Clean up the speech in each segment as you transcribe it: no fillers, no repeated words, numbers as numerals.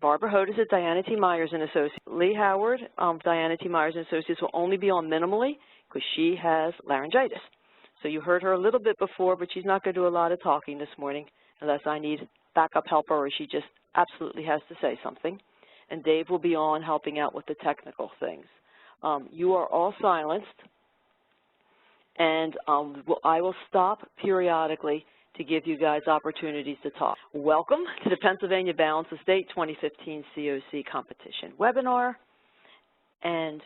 Barbara Hodes at Diana T. Myers and Associates. Lee Howard, Diana T. Myers and Associates, will only be on minimally because she has laryngitis. So you heard her a little bit before, but she's not going to do a lot of talking this morning unless I need backup helper or she just absolutely has to say something. And Dave will be on helping out with the technical things. You are all silenced, and I will stop periodically to give you guys opportunities to talk. Welcome to the Pennsylvania Balance of State 2015 CoC Competition webinar. And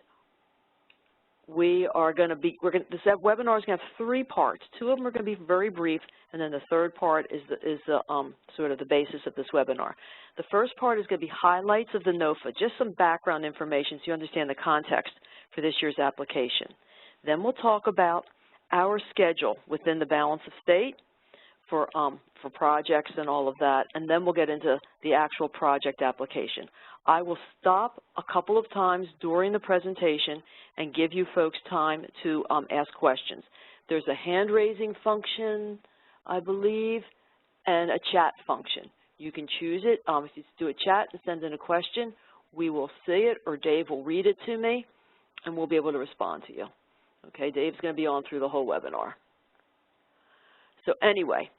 we are going to be, this webinar is going to have 3 parts. 2 of them are going to be very brief, and then the third part is sort of the basis of this webinar. The first part is going to be highlights of the NOFA, just some background information so you understand the context for this year's application. Then we'll talk about our schedule within the Balance of State for projects and all of that, and then we'll get into the actual project application. I will stop a couple of times during the presentation and give you folks time to ask questions. There's a hand-raising function, I believe, and a chat function. You can choose it. If you do a chat and send in a question, we will see it, or Dave will read it to me, and we'll be able to respond to you. Okay, Dave's going to be on through the whole webinar. So anyway,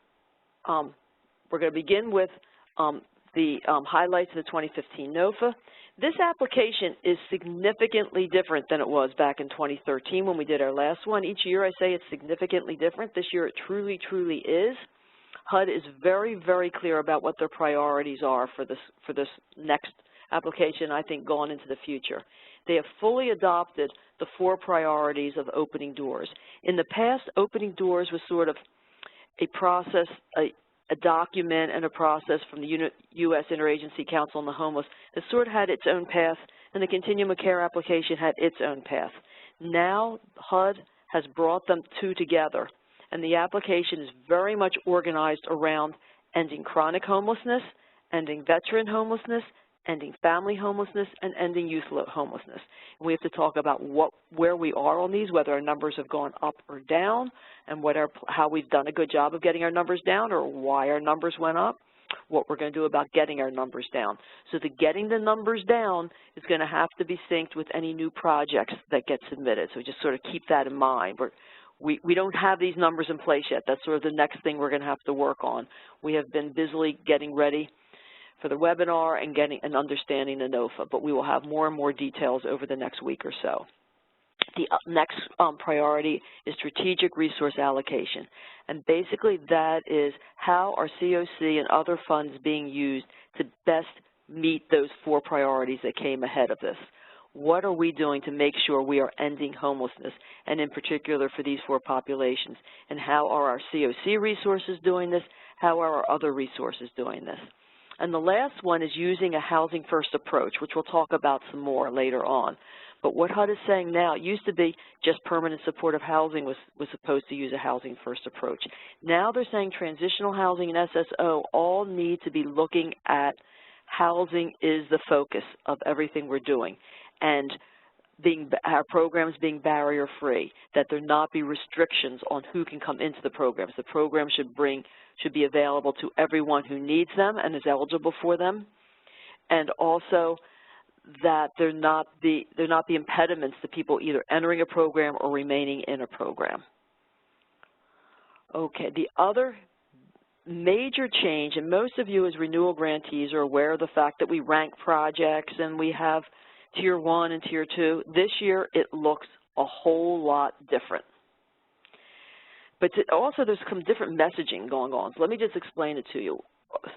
we're going to begin with the highlights of the 2015 NOFA. This application is significantly different than it was back in 2013 when we did our last one. Each year I say it's significantly different. This year it truly, truly is. HUD is very, very clear about what their priorities are for this next application, I think, going into the future. They have fully adopted the 4 priorities of opening doors. In the past, opening doors was sort of a process, a document and a process from the U.S. Interagency Council on the Homeless that sort of had its own path, and the Continuum of Care application had its own path. Now, HUD has brought them 2 together, and the application is very much organized around ending chronic homelessness, ending veteran homelessness, ending family homelessness, and ending youth homelessness. And we have to talk about where we are on these, whether our numbers have gone up or down, and how we've done a good job of getting our numbers down, or why our numbers went up, what we're going to do about getting our numbers down. So getting the numbers down is going to have to be synced with any new projects that get submitted. So just sort of keep that in mind. We don't have these numbers in place yet. That's sort of the next thing we're going to have to work on. We have been busily getting ready for the webinar and understanding the NOFA, but we will have more and more details over the next week or so. The next priority is strategic resource allocation, and basically that is how are CoC and other funds being used to best meet those 4 priorities that came ahead of this. What are we doing to make sure we are ending homelessness, and in particular for these 4 populations, and how are our CoC resources doing this, how are our other resources doing this? And the last one is using a housing-first approach, which we'll talk about some more later on. But what HUD is saying now, it used to be just permanent supportive housing was supposed to use a housing-first approach. Now they're saying transitional housing and SSO all need to be looking at housing is the focus of everything we're doing, and our programs being barrier-free, that there not be restrictions on who can come into the programs. The program should be available to everyone who needs them and is eligible for them, and also that there not be impediments to people either entering a program or remaining in a program. Okay, the other major change, and most of you as renewal grantees are aware of the fact that we rank projects and we have Tier 1 and Tier 2. This year it looks a whole lot different. But also there's some different messaging going on. So let me just explain it to you.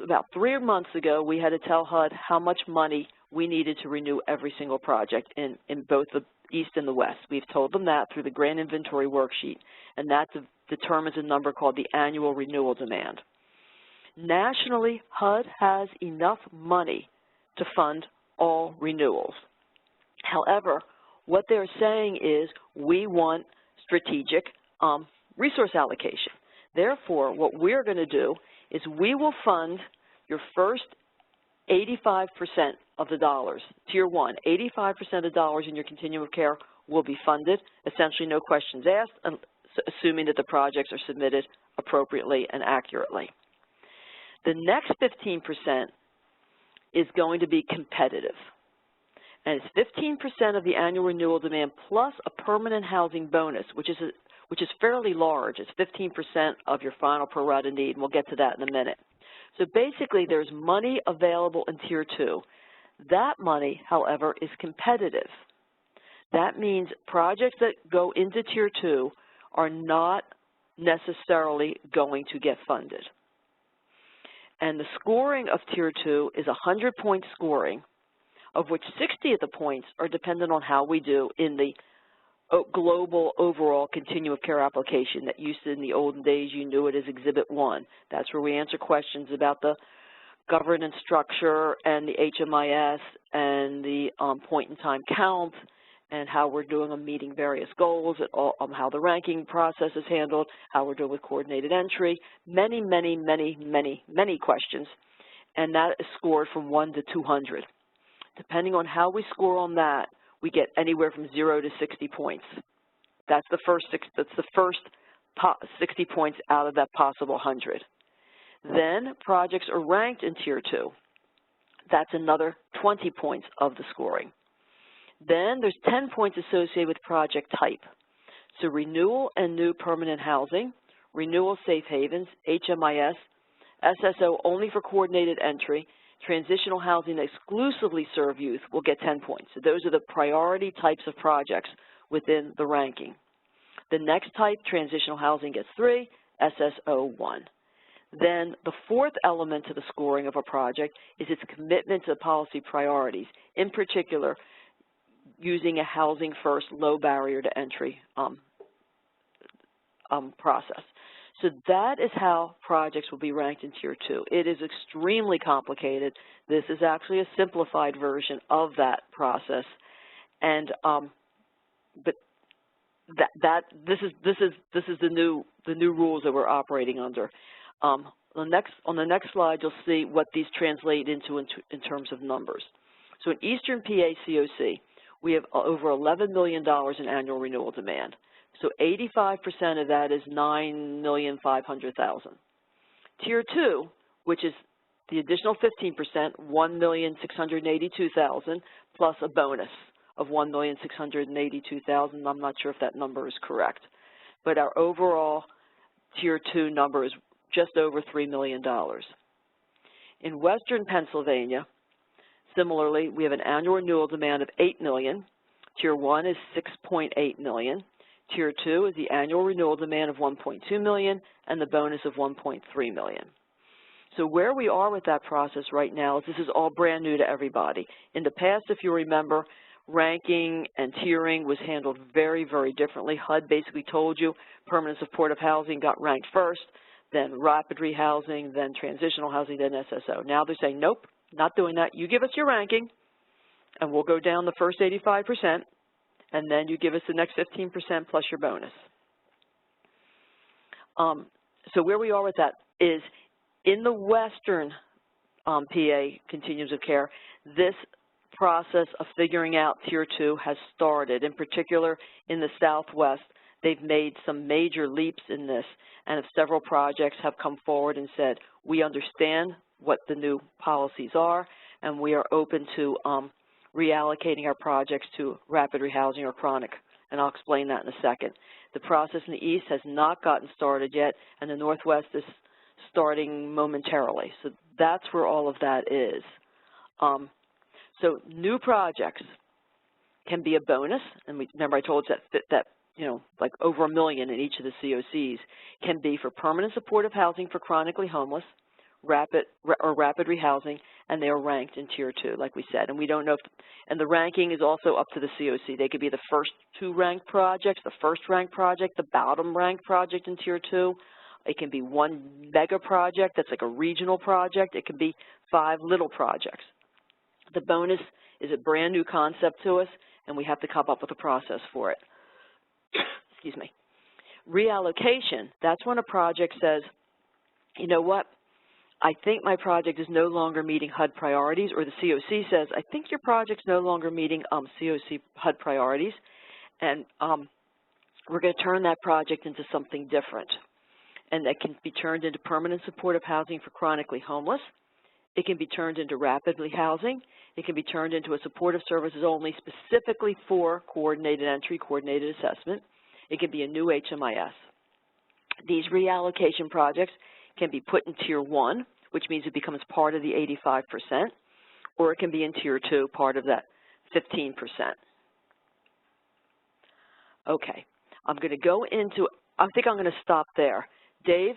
About 3 months ago, we had to tell HUD how much money we needed to renew every single project in both the East and the West. We've told them that through the grant inventory worksheet, and that determines a number called the annual renewal demand. Nationally, HUD has enough money to fund all renewals. However, what they're saying is we want strategic resource allocation. Therefore, what we're going to do is we will fund your first 85% of the dollars. Tier 1, 85% of the dollars in your continuum of care will be funded, essentially no questions asked, assuming that the projects are submitted appropriately and accurately. The next 15% is going to be competitive. And it's 15% of the annual renewal demand plus a permanent housing bonus, which is fairly large. It's 15% of your final pro rata need, and we'll get to that in a minute. So basically, there's money available in Tier 2. That money, however, is competitive. That means projects that go into Tier 2 are not necessarily going to get funded. And the scoring of Tier 2 is a 100-point scoring, of which 60 of the points are dependent on how we do in the global overall continuum of care application that used to, in the olden days, you knew it as Exhibit 1. That's where we answer questions about the governance structure and the HMIS and the point-in-time count and how we're doing on meeting various goals, how the ranking process is handled, how we're doing with coordinated entry, many, many, many, many, many questions, and that is scored from 1 to 200. Depending on how we score on that, we get anywhere from 0 to 60 points. That's the first 60 points out of that possible 100. Then projects are ranked in Tier 2. That's another 20 points of the scoring. Then there's 10 points associated with project type. So renewal and new permanent housing, renewal safe havens, HMIS, SSO only for coordinated entry, transitional housing that exclusively serve youth will get 10 points. So those are the priority types of projects within the ranking. The next type, transitional housing, gets 3, SSO 1. Then the fourth element to the scoring of a project is its commitment to policy priorities, in particular using a housing first, low barrier to entry process. So that is how projects will be ranked in Tier 2. It is extremely complicated. This is actually a simplified version of that process, and but this is the new rules that we're operating under. On the next slide, you'll see what these translate into in terms of numbers. So in Eastern PA CoC, we have over $11 million in annual renewal demand. So 85% of that is $9,500,000. Tier 2, which is the additional 15%, $1,682,000 plus a bonus of $1,682,000. I'm not sure if that number is correct, but our overall Tier 2 number is just over $3 million. In Western Pennsylvania, similarly, we have an annual renewal demand of $8 million. Tier 1 is $6.8 million. Tier 2 is the annual renewal demand of $1.2 million and the bonus of $1.3 million. So where we are with that process right now is this is all brand new to everybody. In the past, if you remember, ranking and tiering was handled very, very differently. HUD basically told you permanent supportive housing got ranked first, then rapid rehousing, then transitional housing, then SSO. Now they're saying, nope, not doing that. You give us your ranking, and we'll go down the first 85%, and then you give us the next 15% plus your bonus. So where we are with that is in the Western PA continuums of care, this process of figuring out Tier 2 has started. In particular, in the Southwest, they've made some major leaps in this, and several projects have come forward and said, we understand what the new policies are, and we are open to reallocating our projects to rapid rehousing or chronic, and I'll explain that in a second. The process in the East has not gotten started yet, and the Northwest is starting momentarily. So that's where all of that is. So new projects can be a bonus, and remember I told you that you know, like over $1 million in each of the CoCs, can be for permanent supportive housing for chronically homeless, rapid rehousing, and they are ranked in Tier 2, like we said. And we don't know if, and the ranking is also up to the CoC. They could be the first 2 ranked projects, the first ranked project, the bottom ranked project in Tier 2. It can be 1 mega project that's like a regional project. It can be 5 little projects. The bonus is a brand new concept to us, and we have to come up with a process for it. Excuse me. Reallocation, that's when a project says, you know what, I think my project is no longer meeting HUD priorities, or the CoC says, I think your project's no longer meeting CoC HUD priorities, and we're going to turn that project into something different. And that can be turned into permanent supportive housing for chronically homeless. It can be turned into rapidly housing. It can be turned into a supportive services only specifically for coordinated entry, coordinated assessment. It can be a new HMIS. These reallocation projects can be put in Tier 1, which means it becomes part of the 85%, or it can be in Tier 2, part of that 15%. Okay, I'm going to go into, I think I'm going to stop there. Dave,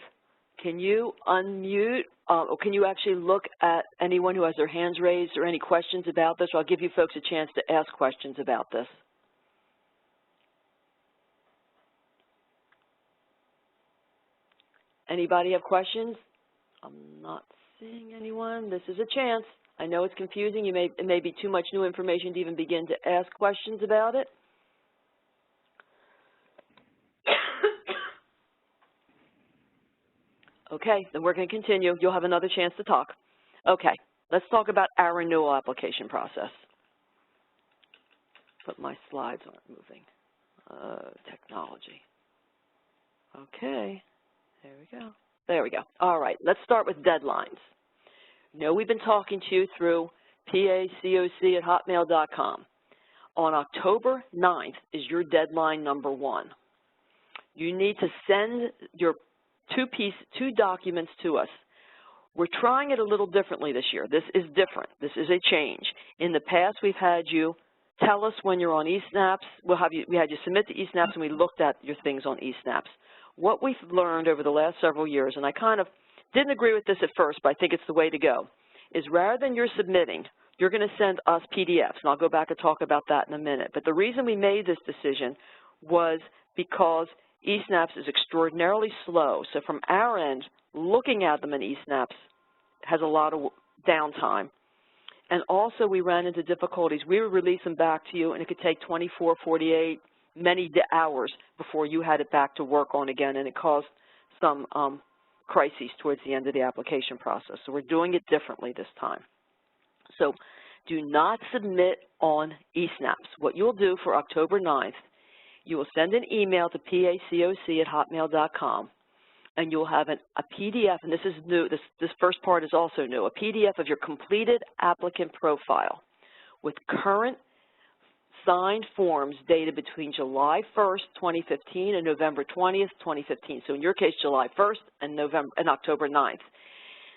can you unmute, or can you actually look at anyone who has their hands raised or any questions about this? Or I'll give you folks a chance to ask questions about this. Anybody have questions? I'm not seeing anyone. This is a chance. I know it's confusing. It may be too much new information to even begin to ask questions about it. Okay, then we're going to continue. You'll have another chance to talk. Okay, let's talk about our renewal application process. But my slides aren't moving. Technology. Okay, there we go. There we go. All right, let's start with deadlines. We've been talking to you through pacoc@hotmail.com. On October 9th is your deadline number 1. You need to send your two documents to us. We're trying it a little differently this year. This is different. This is a change. In the past, we've had you tell us when you're on eSNAPs. We had you submit to eSNAPs, and we looked at your things on eSNAPs. What we've learned over the last several years, and I kind of didn't agree with this at first, but I think it's the way to go, is rather than you're submitting, you're going to send us PDFs, and I'll go back and talk about that in a minute. But the reason we made this decision was because eSNAPs is extraordinarily slow. So from our end, looking at them in eSNAPs has a lot of downtime. And also we ran into difficulties. We would release them back to you, and it could take 24, 48, many hours before you had it back to work on again, and it caused some crises towards the end of the application process. So we're doing it differently this time. So do not submit on eSNAPs. What you'll do for October 9th, you will send an email to pacoc@hotmail.com, and you'll have a PDF, and this is new, this first part is also new, a PDF of your completed applicant profile with current signed forms dated between July 1st, 2015 and November 20th, 2015. So in your case, July 1st and October 9th.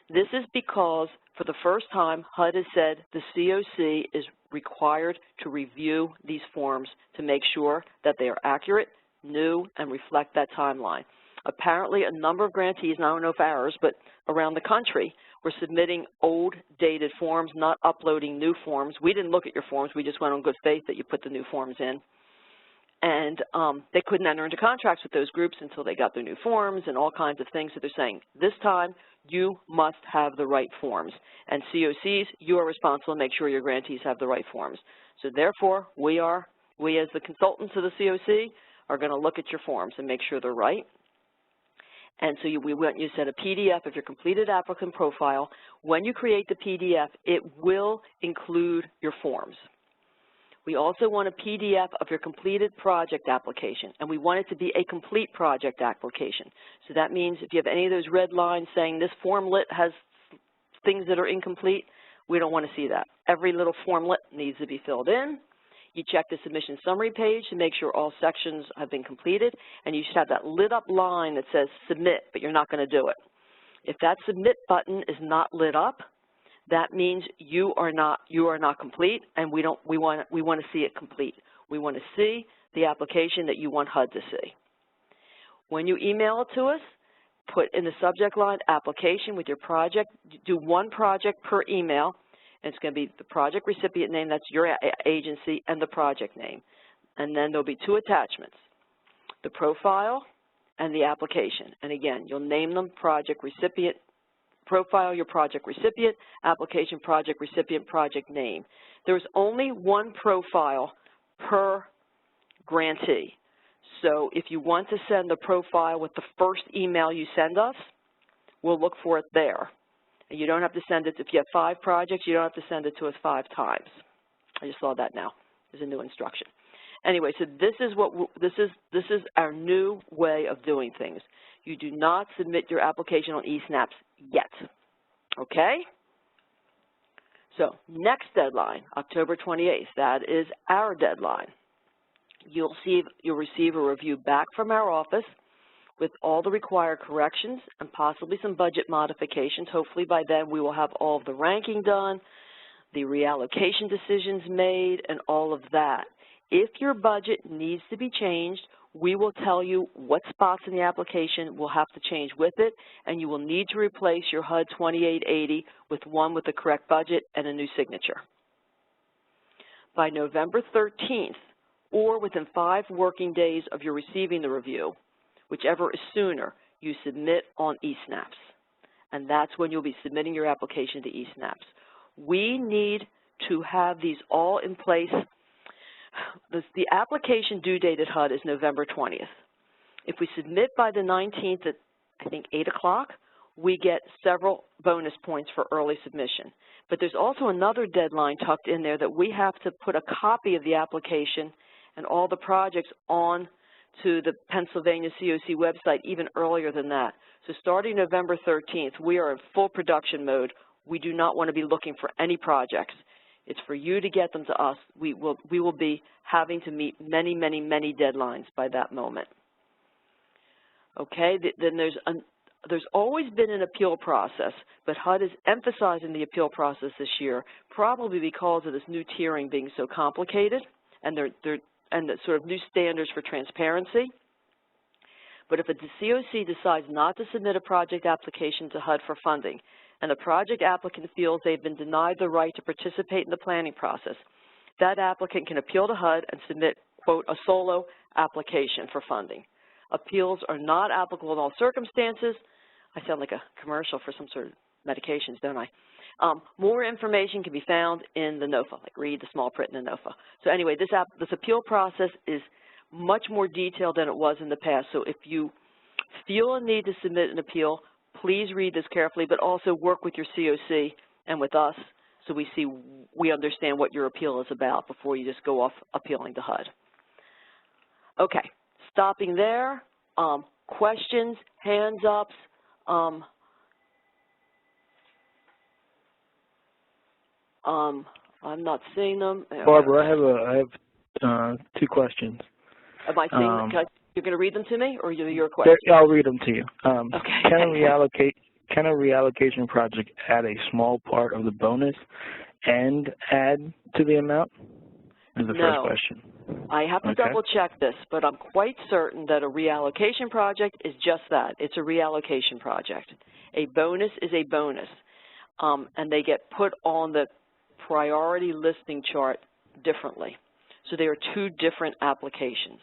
This is because for the first time, HUD has said the CoC is required to review these forms to make sure that they are accurate, new, and reflect that timeline. Apparently, a number of grantees, and I don't know if ours, but around the country, were submitting old, dated forms, not uploading new forms. We didn't look at your forms. We just went on good faith that you put the new forms in. And they couldn't enter into contracts with those groups until they got their new forms and all kinds of things. So they're saying, this time, you must have the right forms. And CoCs, you are responsible to make sure your grantees have the right forms. So therefore, we as the consultants of the CoC are going to look at your forms and make sure they're right. And so we want you to send a PDF of your completed applicant profile. When you create the PDF, it will include your forms. We also want a PDF of your completed project application, and we want it to be a complete project application. So that means if you have any of those red lines saying this formlet has things that are incomplete, we don't want to see that. Every little formlet needs to be filled in. You check the submission summary page to make sure all sections have been completed, and you should have that lit up line that says submit, but you're not going to do it. If that submit button is not lit up, that means you are not complete, and we want to see it complete. We want to see the application that you want HUD to see. When you email it to us, put in the subject line application with your project. Do one project per email. And it's going to be the project recipient name, that's your agency, and the project name. And then there'll be two attachments, the profile and the application. And again, you'll name them project recipient, profile, your project recipient, application, project recipient, project name. There's only one profile per grantee. So if you want to send the profile with the first email you send us, we'll look for it there. And you don't have to send it, if you have 5 projects, you don't have to send it to us 5 times. I just saw that now. There's a new instruction. Anyway, so this is our new way of doing things. You do not submit your application on eSNAPs yet. Okay? So next deadline, October 28th, that is our deadline. You'll receive a review back from our office with all the required corrections and possibly some budget modifications. Hopefully by then we will have all of the ranking done, the reallocation decisions made, and all of that. If your budget needs to be changed, we will tell you what spots in the application will have to change with it, and you will need to replace your HUD 2880 with one with the correct budget and a new signature. By November 13th, or within 5 working days of your receiving the review, whichever is sooner, you submit on eSNAPs. And that's when you'll be submitting your application to eSNAPs. We need to have these all in place. The application due date at HUD is November 20th. If we submit by the 19th at, I think, 8 o'clock, we get several bonus points for early submission. But there's also another deadline tucked in there that we have to put a copy of the application and all the projects on to the Pennsylvania CoC website even earlier than that. So starting November 13th, we are in full production mode. We do not want to be looking for any projects. It's for you to get them to us. We will be having to meet many, many, many deadlines by that moment. Okay, then there's always been an appeal process, but HUD is emphasizing the appeal process this year, probably because of this new tiering being so complicated and the sort of new standards for transparency. But if a CoC decides not to submit a project application to HUD for funding, and the project applicant feels they've been denied the right to participate in the planning process, that applicant can appeal to HUD and submit, quote, a solo application for funding. Appeals are not applicable in all circumstances. I sound like a commercial for some sort of medications, don't I? More information can be found in the NOFA, like read the small print in the NOFA. So anyway, this appeal process is much more detailed than it was in the past. So if you feel a need to submit an appeal, please read this carefully, but also work with your CoC and with us so we understand what your appeal is about before you just go off appealing to HUD. Okay, stopping there. Questions, hands ups. I'm not seeing them. Barbara, I have 2 questions. Am I seeing them? You're going to read them to me, or your question? I'll read them to you. Okay. Can a reallocation project add a small part of the bonus and add to the amount? Is the first question. I have to double check this, but I'm quite certain that a reallocation project is just that. It's a reallocation project. A bonus is a bonus, and they get put on the priority listing chart differently. So they are 2 different applications.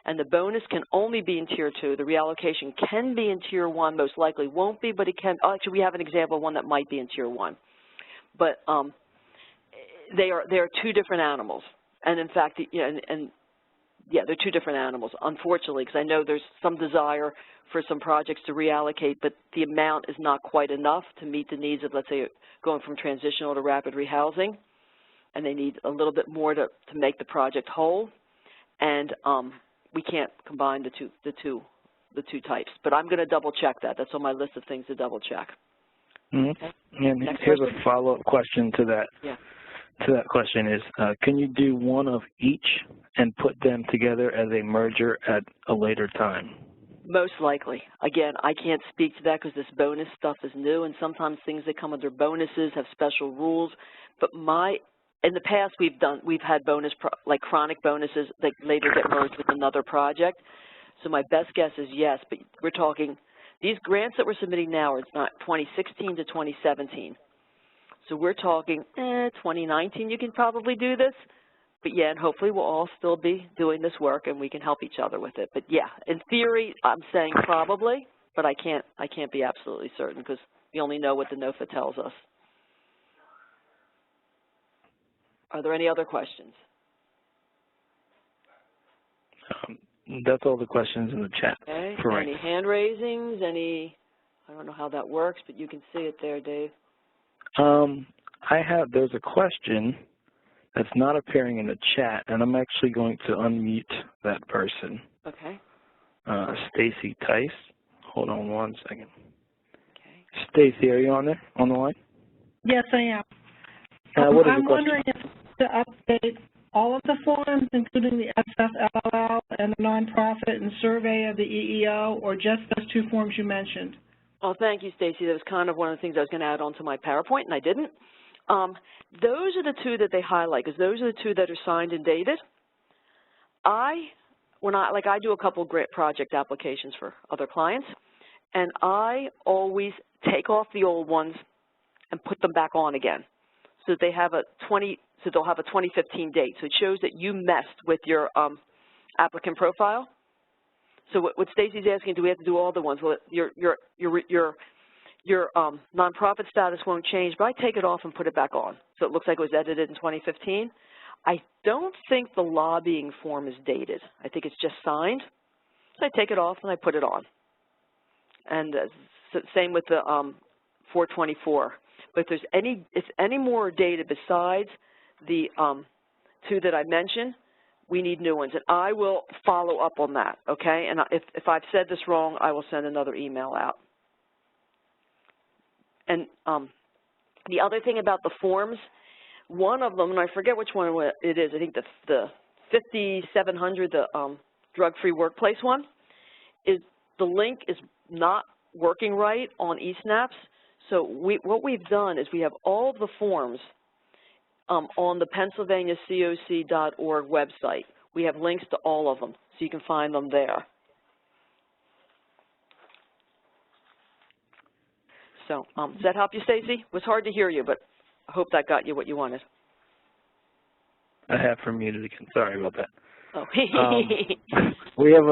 And the bonus can only be in Tier 2. The reallocation can be in Tier 1, most likely won't be, but it can. Actually, we have an example of one that might be in Tier 1. But they are 2 different animals. And in fact, yeah, they're 2 different animals, unfortunately, because I know there's some desire for some projects to reallocate, but the amount is not quite enough to meet the needs of, let's say, going from transitional to rapid rehousing, and they need a little bit more to make the project whole. And we can't combine the two types. But I'm going to double check that. That's on my list of things to double check. Mm-hmm. Okay. And here's a follow-up question to that. Yeah. To that question is, can you do one of each and put them together as a merger at a later time? Most likely. Again, I can't speak to that because this bonus stuff is new, and sometimes things that come under bonuses have special rules. But in the past, we've had bonus, like chronic bonuses that later get merged with another project. So my best guess is yes, but we're talking, these grants that we're submitting now are not 2016 to 2017. So we're talking 2019 you can probably do this. But yeah, and hopefully we'll all still be doing this work and we can help each other with it. But yeah, in theory, I'm saying probably, but I can't be absolutely certain because we only know what the NOFA tells us. Are there any other questions? That's all the questions in the chat. Okay. For any hand raisings? I don't know how that works, but you can see it there, Dave. There's a question that's not appearing in the chat, and I'm actually going to unmute that person. Okay. Stacy Tice. Hold on one second. Okay. Stacy, are you on the line? Yes, I am. What is I'm the question? wondering if to update all of the forms, including the SFLL and the nonprofit and survey of the EEO, or just those two forms you mentioned? Oh, thank you, Stacy. That was kind of one of the things I was going to add on to my PowerPoint, and I didn't. Those are the two that they highlight, because those are the two that are signed and dated. I do a couple grant project applications for other clients, and I always take off the old ones and put them back on again, so that they have they'll have a 2015 date. So it shows that you messed with your applicant profile. So what Stacy's asking, do we have to do all the ones? Well, your nonprofit status won't change, but I take it off and put it back on, so it looks like it was edited in 2015. I don't think the lobbying form is dated. I think it's just signed. So I take it off and I put it on. And same with the 424. But if any more are dated besides the two that I mentioned, we need new ones. And I will follow up on that, okay? And if I've said this wrong, I will send another email out. And the other thing about the forms, one of them, and I forget which one it is, I think the 5700, the drug-free workplace one, is the link is not working right on eSnaps. So what we've done is we have all of the forms on the PennsylvaniaCoC.org website. We have links to all of them, so you can find them there. So does that help you, Stacy? It was hard to hear you, but I hope that got you what you wanted. I have her muted again. Sorry about that. Oh. We have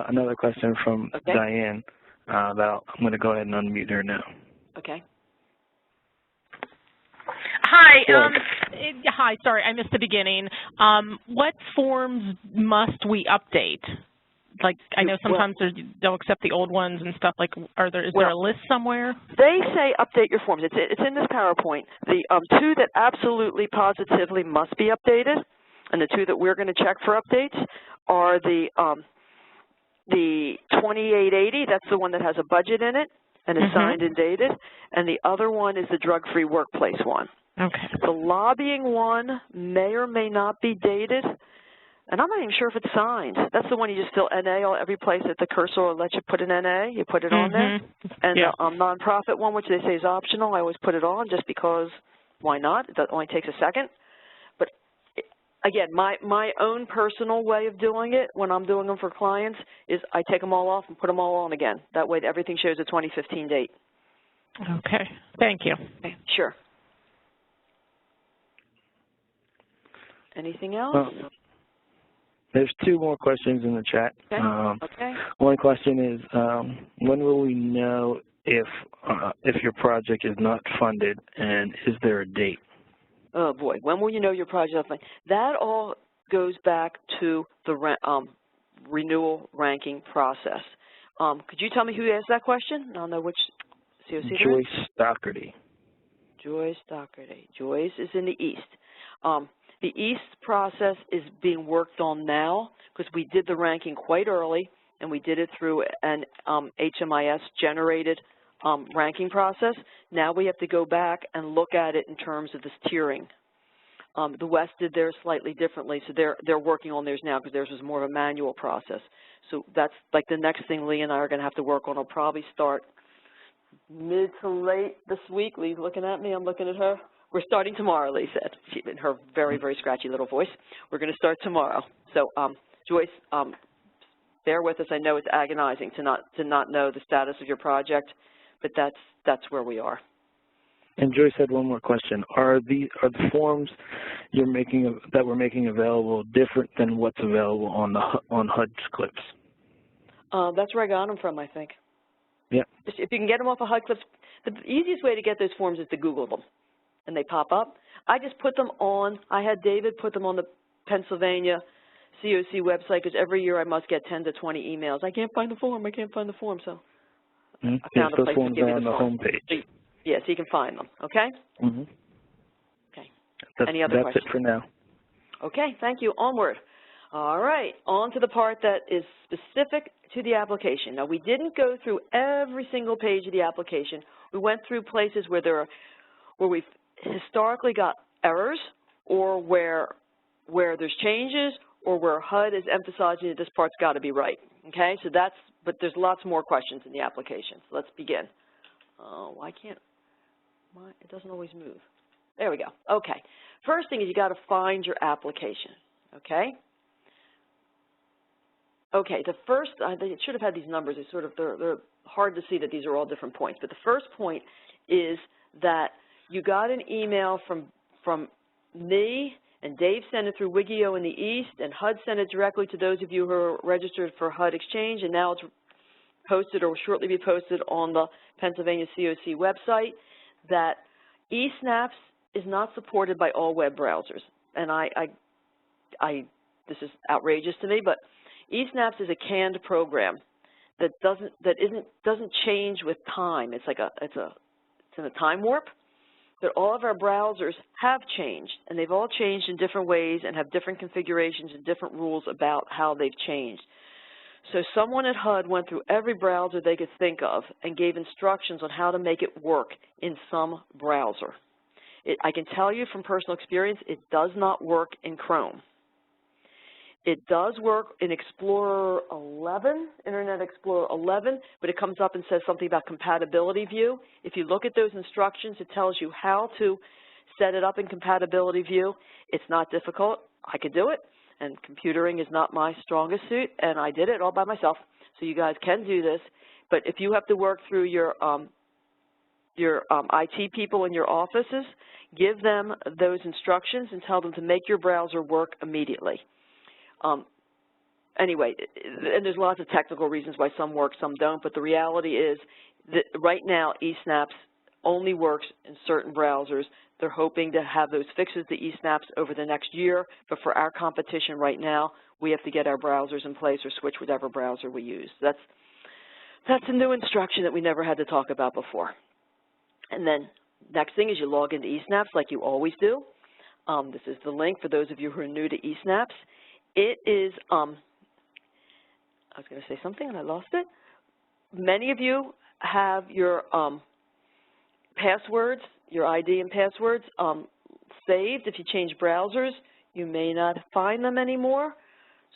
another question from Okay. Diane. I'm going to go ahead and unmute her now. Okay. Hi. Hi. Sorry, I missed the beginning. What forms must we update? Like, I know sometimes they'll accept the old ones and stuff. Like, is there a list somewhere? They say update your forms. It's in this PowerPoint. The two that absolutely positively must be updated, and the two that we're going to check for updates, are the 2880. That's the one that has a budget in it and is signed and dated, and the other one is the drug-free workplace one. Okay. The lobbying one may or may not be dated, and I'm not even sure if it's signed. That's the one you just fill NA every place that the cursor will let you put an NA. You put it on there. And the nonprofit one, which they say is optional, I always put it on just because why not? It only takes a second. But again, my own personal way of doing it when I'm doing them for clients is I take them all off and put them all on again. That way everything shows a 2015 date. Okay. Thank you. Okay. Sure. Anything else? There's two more questions in the chat. Okay. One question is, when will we know if your project is not funded, and is there a date? Oh boy, when will you know your project is funded? That all goes back to the renewal ranking process. Could you tell me who asked that question? I don't know which COC. Joyce Doherty. Joyce Doherty. Joyce is in the East. The East process is being worked on now because we did the ranking quite early, and we did it through an HMIS generated ranking process. Now we have to go back and look at it in terms of this tiering. The West did theirs slightly differently, so they're working on theirs now because theirs was more of a manual process. So that's like the next thing Lee and I are going to have to work on. I'll probably start mid to late this week. Lee's looking at me. I'm looking at her. We're starting tomorrow, Lee said, in her very, very scratchy little voice. We're going to start tomorrow. So, Joyce, bear with us. I know it's agonizing to not know the status of your project, but that's where we are. And Joyce had one more question. Are the forms that we're making available different than what's available on HUD clips? That's where I got them from, I think. Yeah. If you can get them off of HUD clips, the easiest way to get those forms is to Google them. And they pop up. I just put them on. I had David put them on the Pennsylvania CoC website because every year I must get 10 to 20 emails. I can't find the form. I can't find the form. So I found a place to give you the form. So, yeah, so you can find them. Okay. Okay. Any other questions? That's it for now. Okay. Thank you. Onward. All right. On to the part that is specific to the application. Now we didn't go through every single page of the application. We went through places where we've historically got errors or where there's changes or where HUD is emphasizing that this part's got to be right, okay? So that's, but there's lots more questions in the application. So let's begin. Why can't, it doesn't always move. There we go. Okay. First thing is you got to find your application, okay? Okay, the first, it should have had these numbers. It's sort of, they're hard to see that these are all different points. But the first point is that you got an email from me, and Dave sent it through Wigio in the East, and HUD sent it directly to those of you who are registered for HUD Exchange, and now it's posted or will shortly be posted on the Pennsylvania CoC website, that eSnaps is not supported by all web browsers. And this is outrageous to me, but eSnaps is a canned program that doesn't change with time. It's like it's in a time warp. But all of our browsers have changed, and they've all changed in different ways and have different configurations and different rules about how they've changed. So someone at HUD went through every browser they could think of and gave instructions on how to make it work in some browser. I can tell you from personal experience, it does not work in Chrome. It does work in Explorer 11, Internet Explorer 11, but it comes up and says something about compatibility view. If you look at those instructions, it tells you how to set it up in compatibility view. It's not difficult. I could do it, and computering is not my strongest suit, and I did it all by myself. So you guys can do this, but if you have to work through your IT people in your offices, give them those instructions and tell them to make your browser work immediately. Anyway, and there's lots of technical reasons why some work, some don't, but the reality is that right now eSnaps only works in certain browsers. They're hoping to have those fixes to eSnaps over the next year, but for our competition right now, we have to get our browsers in place or switch whatever browser we use. That's a new instruction that we never had to talk about before. And then next thing is you log into eSnaps like you always do. This is the link for those of you who are new to eSnaps. It is, I was going to say something and I lost it. Many of you have your passwords, your ID and passwords saved. If you change browsers, you may not find them anymore.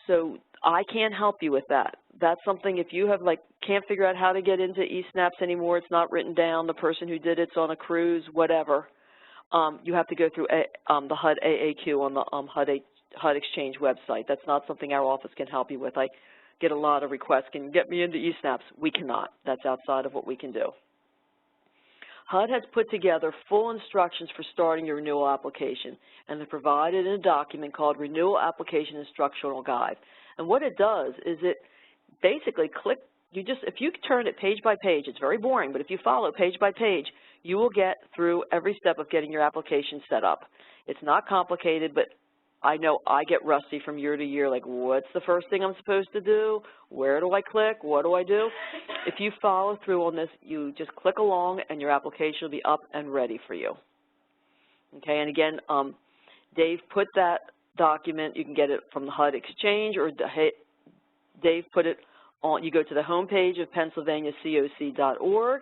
So I can't help you with that. That's something if you have can't figure out how to get into eSnaps anymore, it's not written down, the person who did it's on a cruise, whatever, you have to go through the HUD AAQ on the HUD Exchange website. That's not something our office can help you with. I get a lot of requests, can you get me into eSnaps? We cannot. That's outside of what we can do. HUD has put together full instructions for starting your renewal application, and they're provided in a document called Renewal Application Instructional Guide. And what it does is it basically if you turn it page by page, it's very boring, but if you follow page by page, you will get through every step of getting your application set up. It's not complicated, but I know I get rusty from year to year, like what's the first thing I'm supposed to do? Where do I click? What do I do? If you follow through on this, you just click along and your application will be up and ready for you. Okay, and again, Dave put that document, you can get it from the HUD Exchange, or Dave put it on, you go to the home page of PennsylvaniaCoC.org,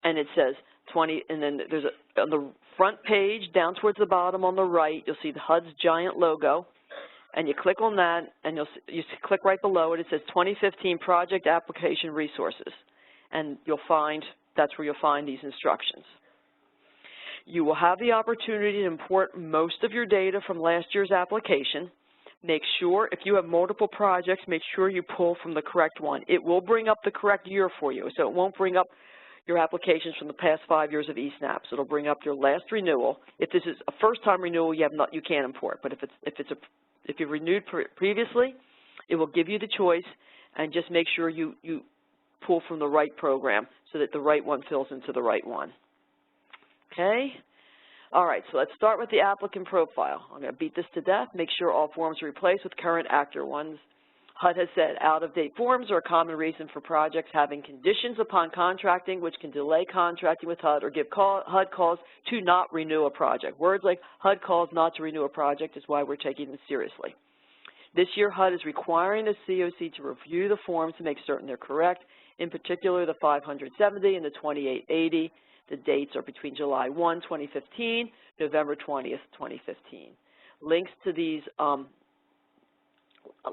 and it says 20, and then there's on the front page, down towards the bottom on the right, you'll see the HUD's giant logo, and you click on that, and you click right below it, it says 2015 Project Application Resources, and that's where you'll find these instructions. You will have the opportunity to import most of your data from last year's application. Make sure, if you have multiple projects, make sure you pull from the correct one. It will bring up the correct year for you, so it won't bring up your applications from the past 5 years of eSnaps. It'll bring up your last renewal. If this is a first-time renewal, you can't import. But if you've renewed previously, it will give you the choice, and just make sure you pull from the right program so that the right one fills into the right one. Okay. All right, so let's start with the applicant profile. I'm going to beat this to death. Make sure all forms are replaced with current accurate ones. HUD has said out-of-date forms are a common reason for projects having conditions upon contracting which can delay contracting with HUD or give HUD cause to not renew a project. Words like HUD calls not to renew a project is why we're taking them seriously. This year, HUD is requiring the CoC to review the forms to make certain they're correct, in particular the 570 and the 2880. The dates are between July 1, 2015 November 20th, 2015. Links to these,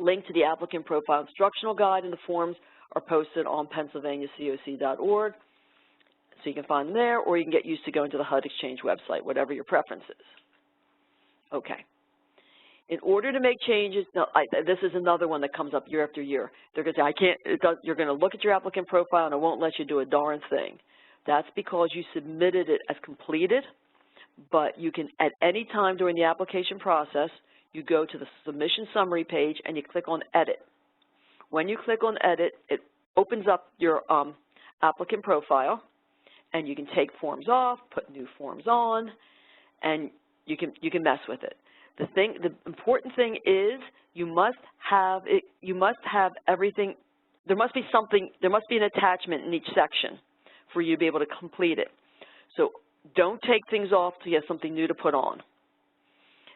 link to the applicant profile instructional guide and the forms are posted on PennsylvaniaCoC.org, so you can find them there, or you can get used to going to the HUD Exchange website, whatever your preference is. Okay. In order to make changes, now, this is another one that comes up year after year. They're going to say, I can't, you're going to look at your applicant profile and it won't let you do a darn thing. That's because you submitted it as completed, but you can, at any time during the application process, you go to the submission summary page and you click on edit. When you click on edit, it opens up your applicant profile, and you can take forms off, put new forms on, and you can mess with it. The important thing is you must have everything. There must be something. There must be an attachment in each section for you to be able to complete it. So don't take things off till you have something new to put on.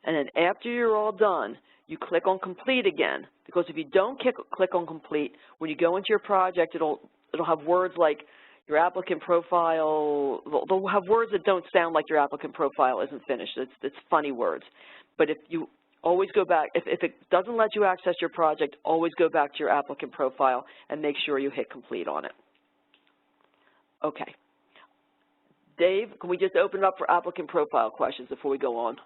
And then after you're all done, you click on complete again, because if you don't click on complete, when you go into your project, it'll have words like your applicant profile. They'll have words that don't sound like your applicant profile isn't finished. It's funny words. But if you always go back, if it doesn't let you access your project, always go back to your applicant profile and make sure you hit complete on it. Okay. Dave, can we just open it up for applicant profile questions before we go on?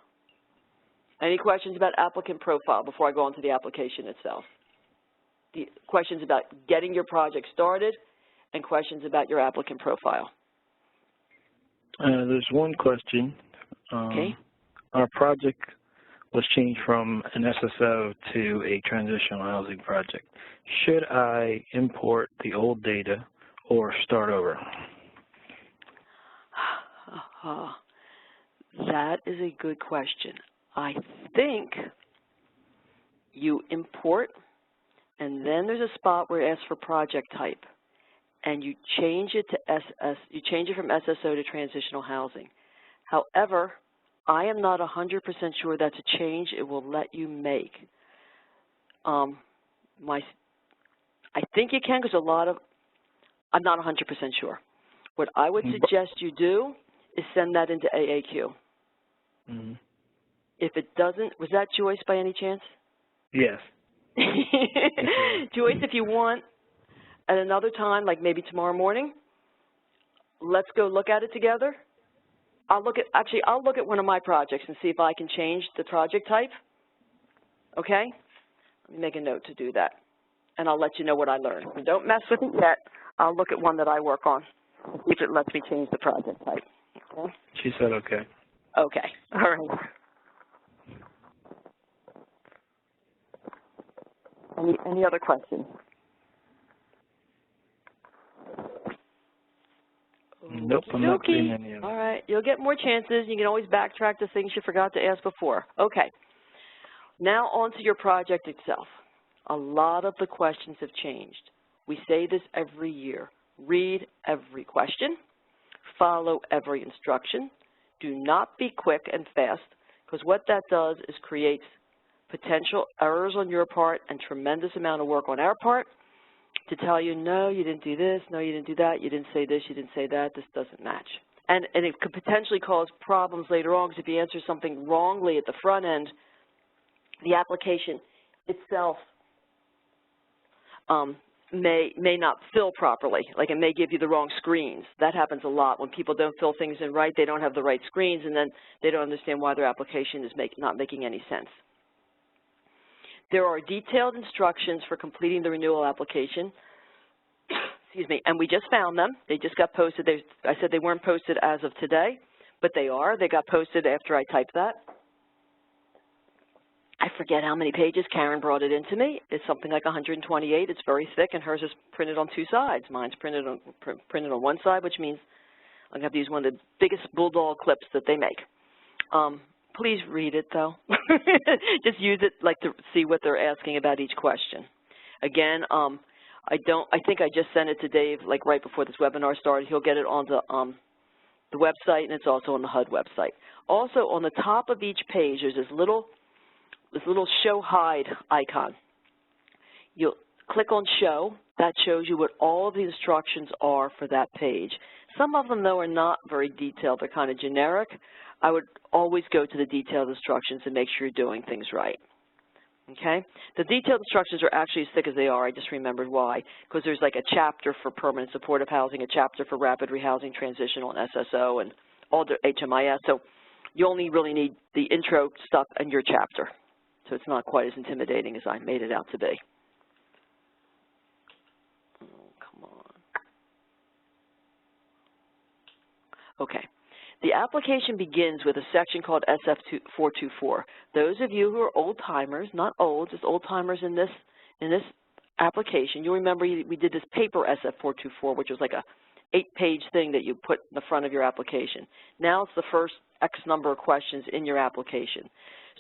Any questions about applicant profile before I go on to the application itself? The questions about getting your project started and questions about your applicant profile. There's one question. Okay. Our project was changed from an SSO to a transitional housing project. Should I import the old data or start over? That is a good question. I think you import, and then there's a spot where it asks for project type, and you change it to you change it from SSO to transitional housing. However, I am not 100% sure that's a change it will let you make. I think you can, because I'm not 100% sure. What I would suggest you do is send that into AAQ. Mm-hmm. If it doesn't, was that Joyce by any chance? Yes. Joyce, if you want, at another time, like maybe tomorrow morning, let's go look at it together. I'll look at one of my projects and see if I can change the project type. Okay? Let me make a note to do that, and I'll let you know what I learned. Don't mess with it yet. I'll look at one that I work on, see if it lets me change the project type. Okay? She said okay. Okay. All right. Any other questions? Nope, I'm not seeing any of them. All right, you'll get more chances. You can always backtrack to things you forgot to ask before. Okay, now on to your project itself. A lot of the questions have changed. We say this every year. Read every question. Follow every instruction. Do not be quick and fast, because what that does is creates potential errors on your part and tremendous amount of work on our part to tell you, no, you didn't do this, no, you didn't do that, you didn't say this, you didn't say that, this doesn't match. And it could potentially cause problems later on, because if you answer something wrongly at the front end, the application itself may not fill properly. Like, it may give you the wrong screens. That happens a lot. When people don't fill things in right, they don't have the right screens, and then they don't understand why their application is not making any sense. There are detailed instructions for completing the renewal application, excuse me, and we just found them. They just got posted. I said they weren't posted as of today, but they are. They got posted after I typed that. I forget how many pages. Karen brought it into me. It's something like 128. It's very thick, and hers is printed on two sides. Mine's printed on one side, which means I'm going to have to use one of the biggest bulldog clips that they make. Please read it, though. Just use it like to see what they're asking about each question. Again, I think I just sent it to Dave like right before this webinar started. He'll get it on the website, and it's also on the HUD website. Also, on the top of each page, there's this little show hide icon. You'll click on show. That shows you what all of the instructions are for that page. Some of them, though, are not very detailed. They're kind of generic. I would always go to the detailed instructions and make sure you're doing things right. Okay? The detailed instructions are actually as thick as they are. I just remembered why. Because there's like a chapter for permanent supportive housing, a chapter for rapid rehousing, transitional, and SSO, and all the HMIS. So you only really need the intro stuff and your chapter. So it's not quite as intimidating as I made it out to be. Oh, come on. Okay. The application begins with a section called SF424. Those of you who are old-timers, not old, just old-timers in this application, you'll remember we did this paper SF424, which was like a 8-page thing that you put in the front of your application. Now it's the first X number of questions in your application.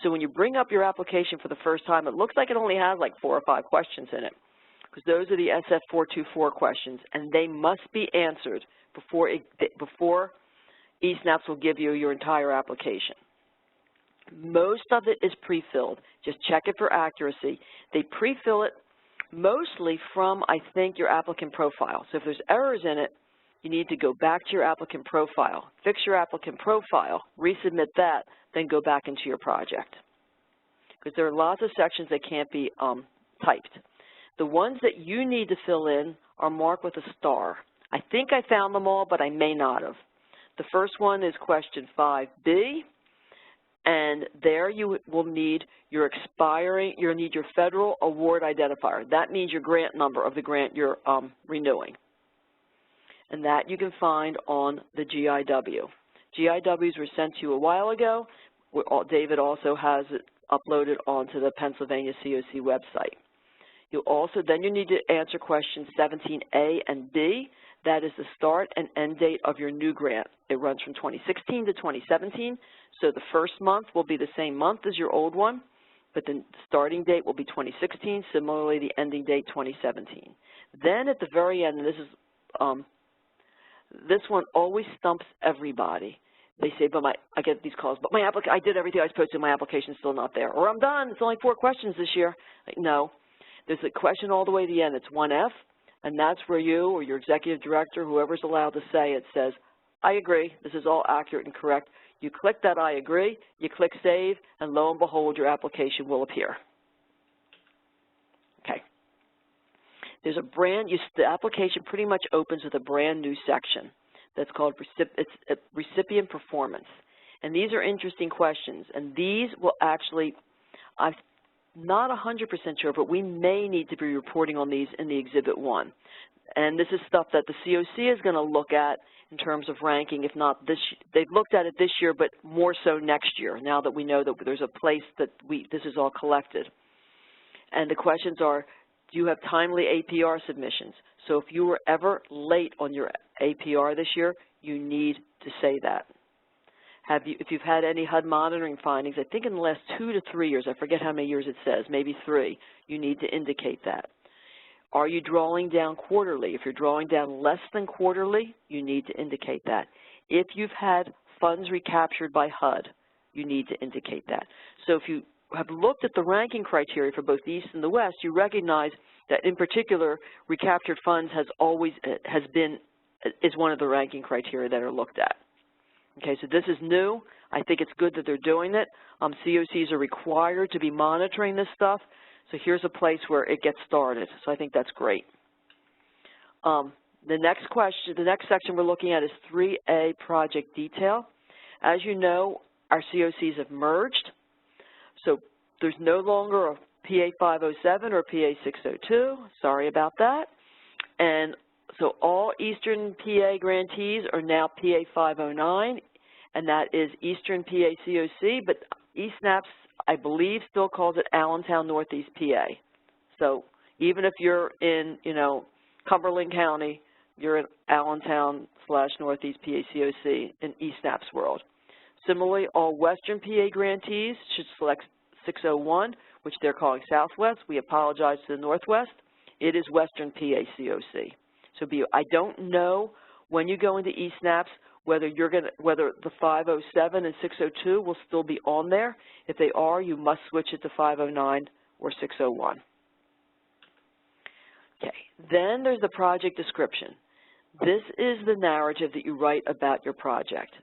So when you bring up your application for the first time, it looks like it only has like 4 or 5 questions in it, because those are the SF424 questions, and they must be answered before eSNAPS will give you your entire application. Most of it is pre-filled. Just check it for accuracy. They pre-fill it mostly from, I think, your applicant profile. So if there's errors in it, you need to go back to your applicant profile, fix your applicant profile, resubmit that, then go back into your project. Because there are lots of sections that can't be typed. The ones that you need to fill in are marked with a star. I think I found them all, but I may not have. The first one is question 5B, and there you will need your you'll need your federal award identifier. That means your grant number of the grant you're renewing. And that you can find on the GIW. GIWs were sent to you a while ago. David also has it uploaded onto the Pennsylvania CoC website. Then you need to answer questions 17A and B. That is the start and end date of your new grant. It runs from 2016 to 2017, so the first month will be the same month as your old one, but the starting date will be 2016, similarly the ending date 2017. Then at the very end, and this one always stumps everybody. They say, but I get these calls, but I did everything I was supposed to, my application's still not there. Or I'm done, it's only 4 questions this year. Like, no, there's a question all the way to the end. It's 1F. And that's where you or your executive director, whoever's allowed to say it, says, I agree, this is all accurate and correct. You click that I agree, you click save, and lo and behold, your application will appear. Okay. There's the application pretty much opens with a brand new section that's called recipient performance. And these are interesting questions. And these will actually, I'm not 100% sure, but we may need to be reporting on these in the Exhibit 1. And this is stuff that the CoC is going to look at in terms of ranking, if not this, they've looked at it this year, but more so next year, now that we know that there's a place that this is all collected. And the questions are, do you have timely APR submissions? So if you were ever late on your APR this year, you need to say that. If you've had any HUD monitoring findings, I think in the last 2 to 3 years, I forget how many years it says, maybe 3, you need to indicate that. Are you drawing down quarterly? If you're drawing down less than quarterly, you need to indicate that. If you've had funds recaptured by HUD, you need to indicate that. So if you have looked at the ranking criteria for both the East and the West, you recognize that in particular, recaptured funds is one of the ranking criteria that are looked at. Okay, so this is new. I think it's good that they're doing it. COCs are required to be monitoring this stuff. So here's a place where it gets started. So I think that's great. The next section we're looking at is 3A project detail. As you know, our COCs have merged. So there's no longer a PA 507 or PA 602. Sorry about that. And so all Eastern PA grantees are now PA 509, and that is Eastern PA CoC, but eSNAPS, I believe, still calls it Allentown Northeast PA. So even if you're in, Cumberland County, you're in Allentown/Northeast PA CoC in eSNAPS world. Similarly, all Western PA grantees should select 601, which they're calling Southwest. We apologize to the Northwest. It is Western PA CoC. So I don't know when you go into eSNAPS whether the 507 and 602 will still be on there. If they are, you must switch it to 509 or 601. Okay, then there's the project description. This is the narrative that you write about your project.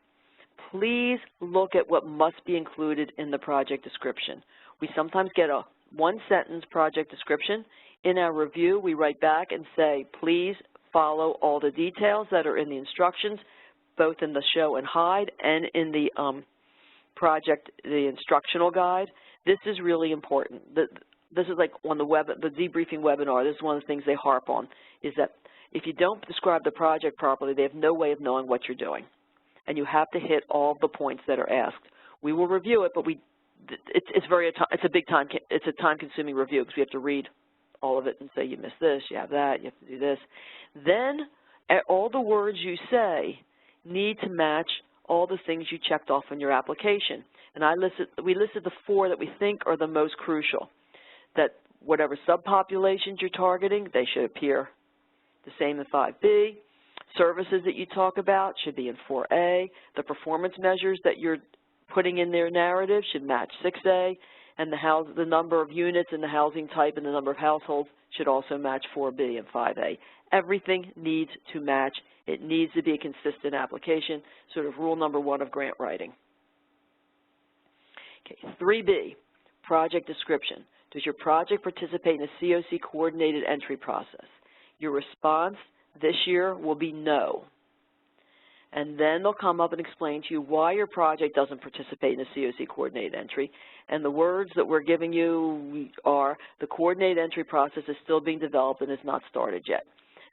please look at what must be included in the project description. We sometimes get a one-sentence project description. In our review, we write back and say, please follow all the details that are in the instructions, both in the show and hide and in the the instructional guide. This is really important. This is like on the debriefing webinar, this is one of the things they harp on, is that if you don't describe the project properly, they have no way of knowing what you're doing. And you have to hit all the points that are asked. We will review it, but it's a time-consuming review because we have to read all of it and say you missed this, you have that, you have to do this. Then all the words you say need to match all the things you checked off in your application. And we listed the 4 that we think are the most crucial. That whatever subpopulations you're targeting, they should appear the same in 5B. Services that you talk about should be in 4A. The performance measures that you're putting in their narrative should match 6A. And the number of units and the housing type and the number of households should also match 4B and 5A. Everything needs to match. It needs to be a consistent application, sort of rule number 1 of grant writing. Okay, 3B, project description. Does your project participate in a CoC coordinated entry process? Your response this year will be no. And then they'll come up and explain to you why your project doesn't participate in a CoC coordinated entry. And the words that we're giving you are the coordinated entry process is still being developed and is not started yet.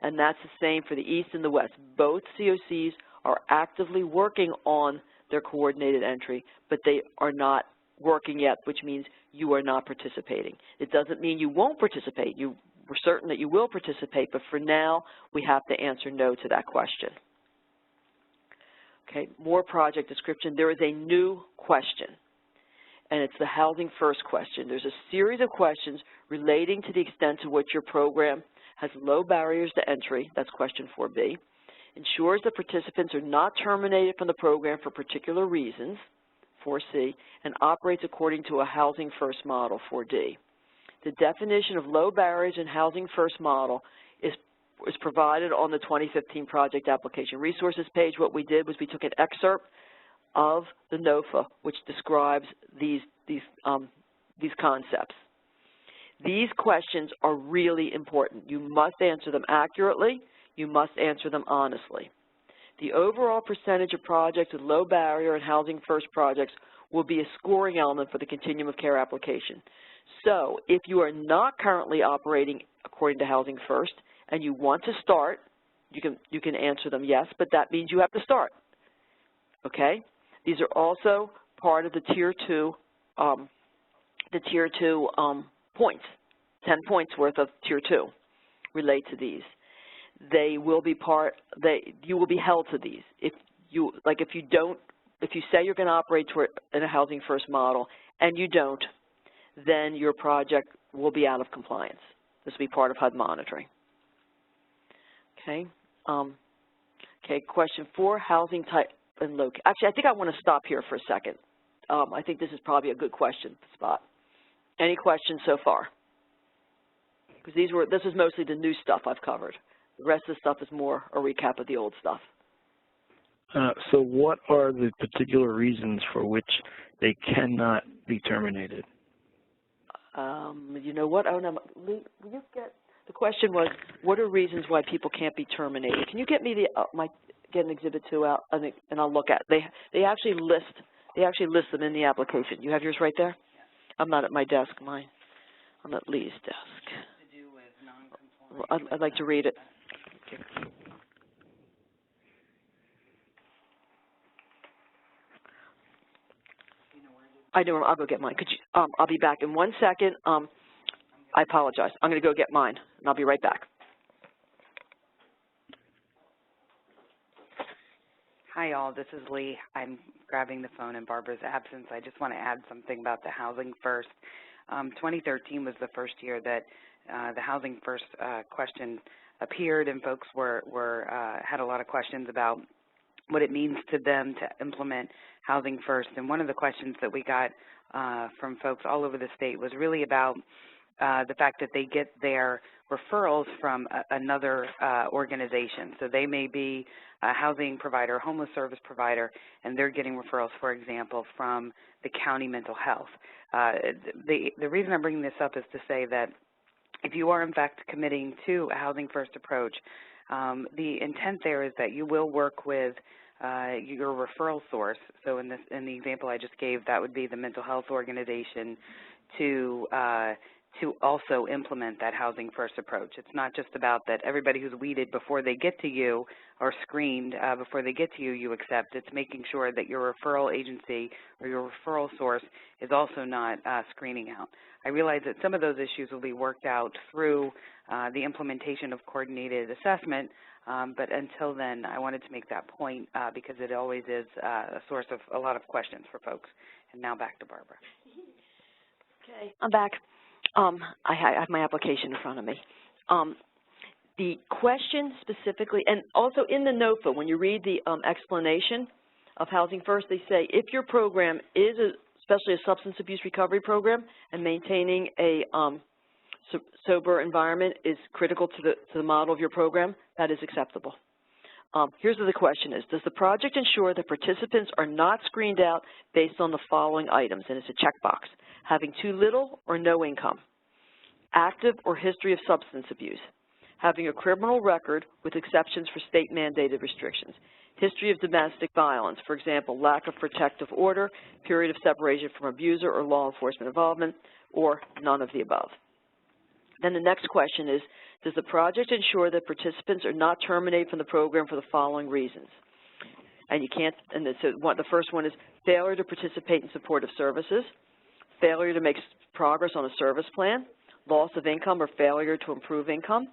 And that's the same for the East and the West. Both CoCs are actively working on their coordinated entry, but they are not working yet, which means you are not participating. It doesn't mean you won't participate. We're certain that you will participate, but for now, we have to answer no to that question. Okay, more project description. There is a new question, and it's the Housing First question. There's a series of questions relating to the extent to which your program has low barriers to entry, that's question 4B, ensures that participants are not terminated from the program for particular reasons, 4C, and operates according to a Housing First model, 4D. The definition of low barriers in Housing First model is provided on the 2015 project application resources page. What we did was we took an excerpt of the NOFA, which describes these concepts. These questions are really important. You must answer them accurately. You must answer them honestly. The overall percentage of projects with low barrier and Housing First projects will be a scoring element for the Continuum of Care application. So if you are not currently operating according to Housing First and you want to start, you can answer them yes, but that means you have to start. Okay? These are also part of the Tier 2 points. 10 points worth of Tier 2 relate to these. They will be you will be held to these. If you say you're going to operate in a Housing First model and you don't, then your project will be out of compliance. This will be part of HUD monitoring. Okay. Okay. Question 4: housing type and location. Actually, I think I want to stop here for a second. I think this is probably a good question spot. Any questions so far? Because this is mostly the new stuff I've covered. The rest of the stuff is more a recap of the old stuff. So what are the particular reasons for which they cannot be terminated? You know what? Oh, no, will you the question was, what are reasons why people can't be terminated? Can you get me get an Exhibit 2 out, and I'll look at it. They actually list them in the application. You have yours right there? I'm not at my desk. I'm at Lee's desk. To do with non-compliance. I'd like to read it. Okay. I know. I'll go get mine. Could you? I'll be back in 1 second. I apologize. I'm going to go get mine, and I'll be right back. Hi, all. This is Lee. I'm grabbing the phone in Barbara's absence. I just want to add something about the Housing First. 2013 was the first year that the Housing First question appeared, and folks had a lot of questions about what it means to them to implement Housing First. And one of the questions that we got from folks all over the state was really about the fact that they get their referrals from another organization. So they may be a housing provider, homeless service provider, and they're getting referrals, for example, from the county mental health. The reason I'm bringing this up is to say that if you are, in fact, committing to a housing first approach, the intent there is that you will work with your referral source. So in the example I just gave, that would be the mental health organization to also implement that housing first approach. It's not just about that everybody who's weeded before they get to you or screened before they get to you, you accept. It's making sure that your referral agency or your referral source is also not screening out. I realize that some of those issues will be worked out through the implementation of coordinated assessment, but until then, I wanted to make that point because it always is a source of a lot of questions for folks. And now back to Barbara. Okay, I'm back. I have my application in front of me. The question specifically, and also in the NOFA, when you read the explanation of Housing First, they say if your program is, especially a substance abuse recovery program, and maintaining a sober environment is critical to the model of your program, that is acceptable. Here's what the question is. Does the project ensure that participants are not screened out based on the following items? And it's a checkbox. Having too little or no income, active or history of substance abuse, having a criminal record with exceptions for state-mandated restrictions, history of domestic violence, for example, lack of protective order, period of separation from abuser or law enforcement involvement, or none of the above. Then the next question is, does the project ensure that participants are not terminated from the program for the following reasons? And you can't, and so the first one is failure to participate in supportive services, failure to make progress on a service plan, loss of income or failure to improve income,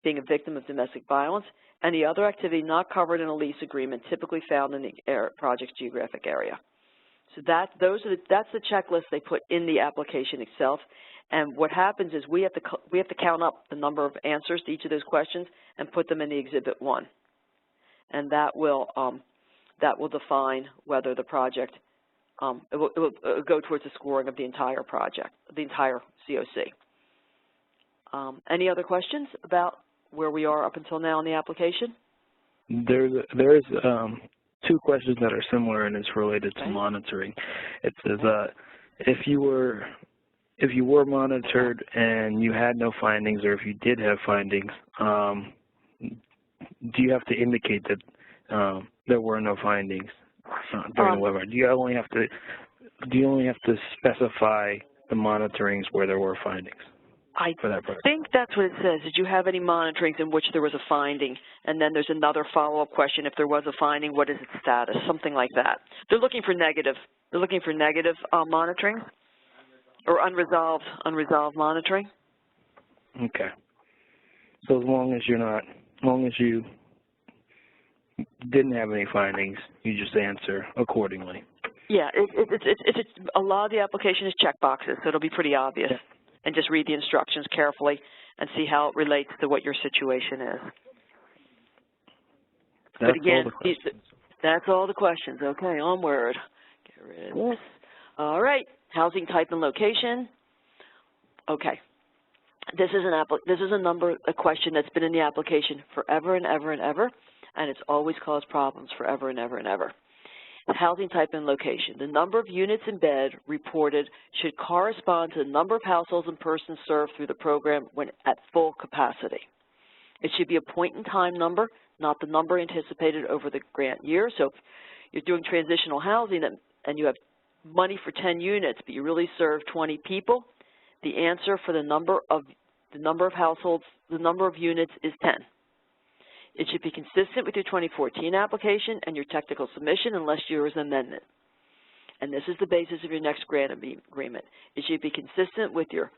being a victim of domestic violence, any other activity not covered in a lease agreement typically found in the project's geographic area. So that's the checklist they put in the application itself. And what happens is we have to count up the number of answers to each of those questions and put them in the Exhibit 1. And that will define whether the project it will go towards the scoring of the entire project, the entire CoC. Any other questions about where we are up until now in the application? There is two questions that are similar, and it's related to monitoring. It says if you were monitored and you had no findings, or if you did have findings, do you have to indicate that there were no findings during the webinar? Do you only have to specify the monitorings where there were findings? I think that's what it says. Did you have any monitorings in which there was a finding? And then there's another follow-up question. If there was a finding, what is its status? Something like that. They're looking for negative. They're looking for negative monitoring or unresolved monitoring. Okay. So as long as you didn't have any findings, you just answer accordingly. Yeah, it's a lot of the application is check boxes, so it'll be pretty obvious. Yeah. And just read the instructions carefully and see how it relates to what your situation is. But again, that's all the questions. Okay, onward. Get rid of this. All right, housing type and location. Okay, this is a question that's been in the application forever and ever and ever, and it's always caused problems forever and ever and ever. Housing type and location. The number of units in bed reported should correspond to the number of households and persons served through the program when at full capacity. It should be a point-in-time number, not the number anticipated over the grant year. So if you're doing transitional housing and you have money for 10 units, but you really serve 20 people, the answer for the number of households, the number of units is 10. It should be consistent with your 2014 application and your technical submission unless there is an amendment. And this is the basis of your next grant agreement. It should be consistent with your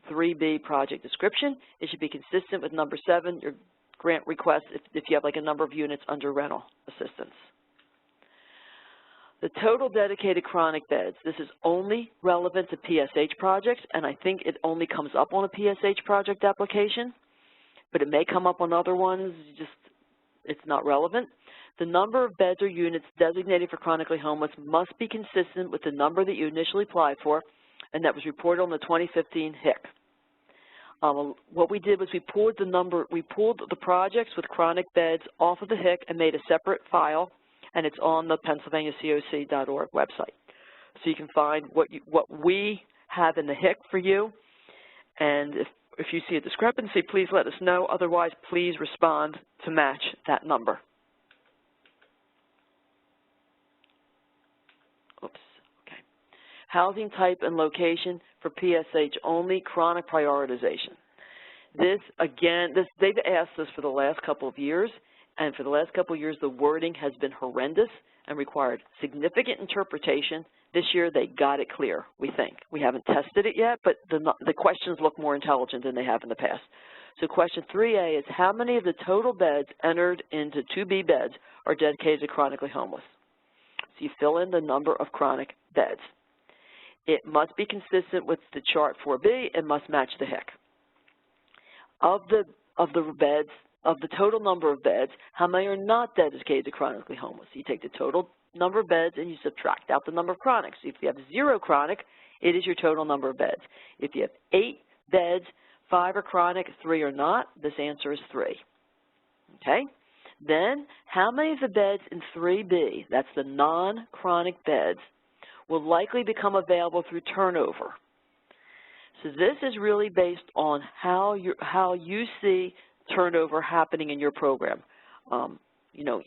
3B project description. It should be consistent with number 7, your grant request, if you have like a number of units under rental assistance. The total dedicated chronic beds. This is only relevant to PSH projects, and I think it only comes up on a PSH project application, but it may come up on other ones, it's not relevant. The number of beds or units designated for chronically homeless must be consistent with the number that you initially applied for and that was reported on the 2015 HIC. what we did was we pulled the projects with chronic beds off of the HIC and made a separate file, and it's on the PennsylvaniaCoC.org website. So you can find what we have in the HIC for you, and if you see a discrepancy, please let us know. Otherwise, please respond to match that number. Oops, okay. Housing type and location for PSH only, chronic prioritization. This, again, they've asked us for the last couple of years, and for the last couple of years, the wording has been horrendous and required significant interpretation. This year, they got it clear, we think. We haven't tested it yet, but the questions look more intelligent than they have in the past. So question 3A is, how many of the total beds entered into 2B beds are dedicated to chronically homeless? So you fill in the number of chronic beds. It must be consistent with the chart 4B and must match the HIC. Of the total number of beds, how many are not dedicated to chronically homeless? You take the total number of beds and you subtract out the number of chronics. If you have 0 chronic, it is your total number of beds. If you have 8 beds, 5 are chronic, 3 are not, this answer is 3. Okay? Then, how many of the beds in 3B, that's the non-chronic beds, will likely become available through turnover? So this is really based on how you see turnover happening in your program. You know,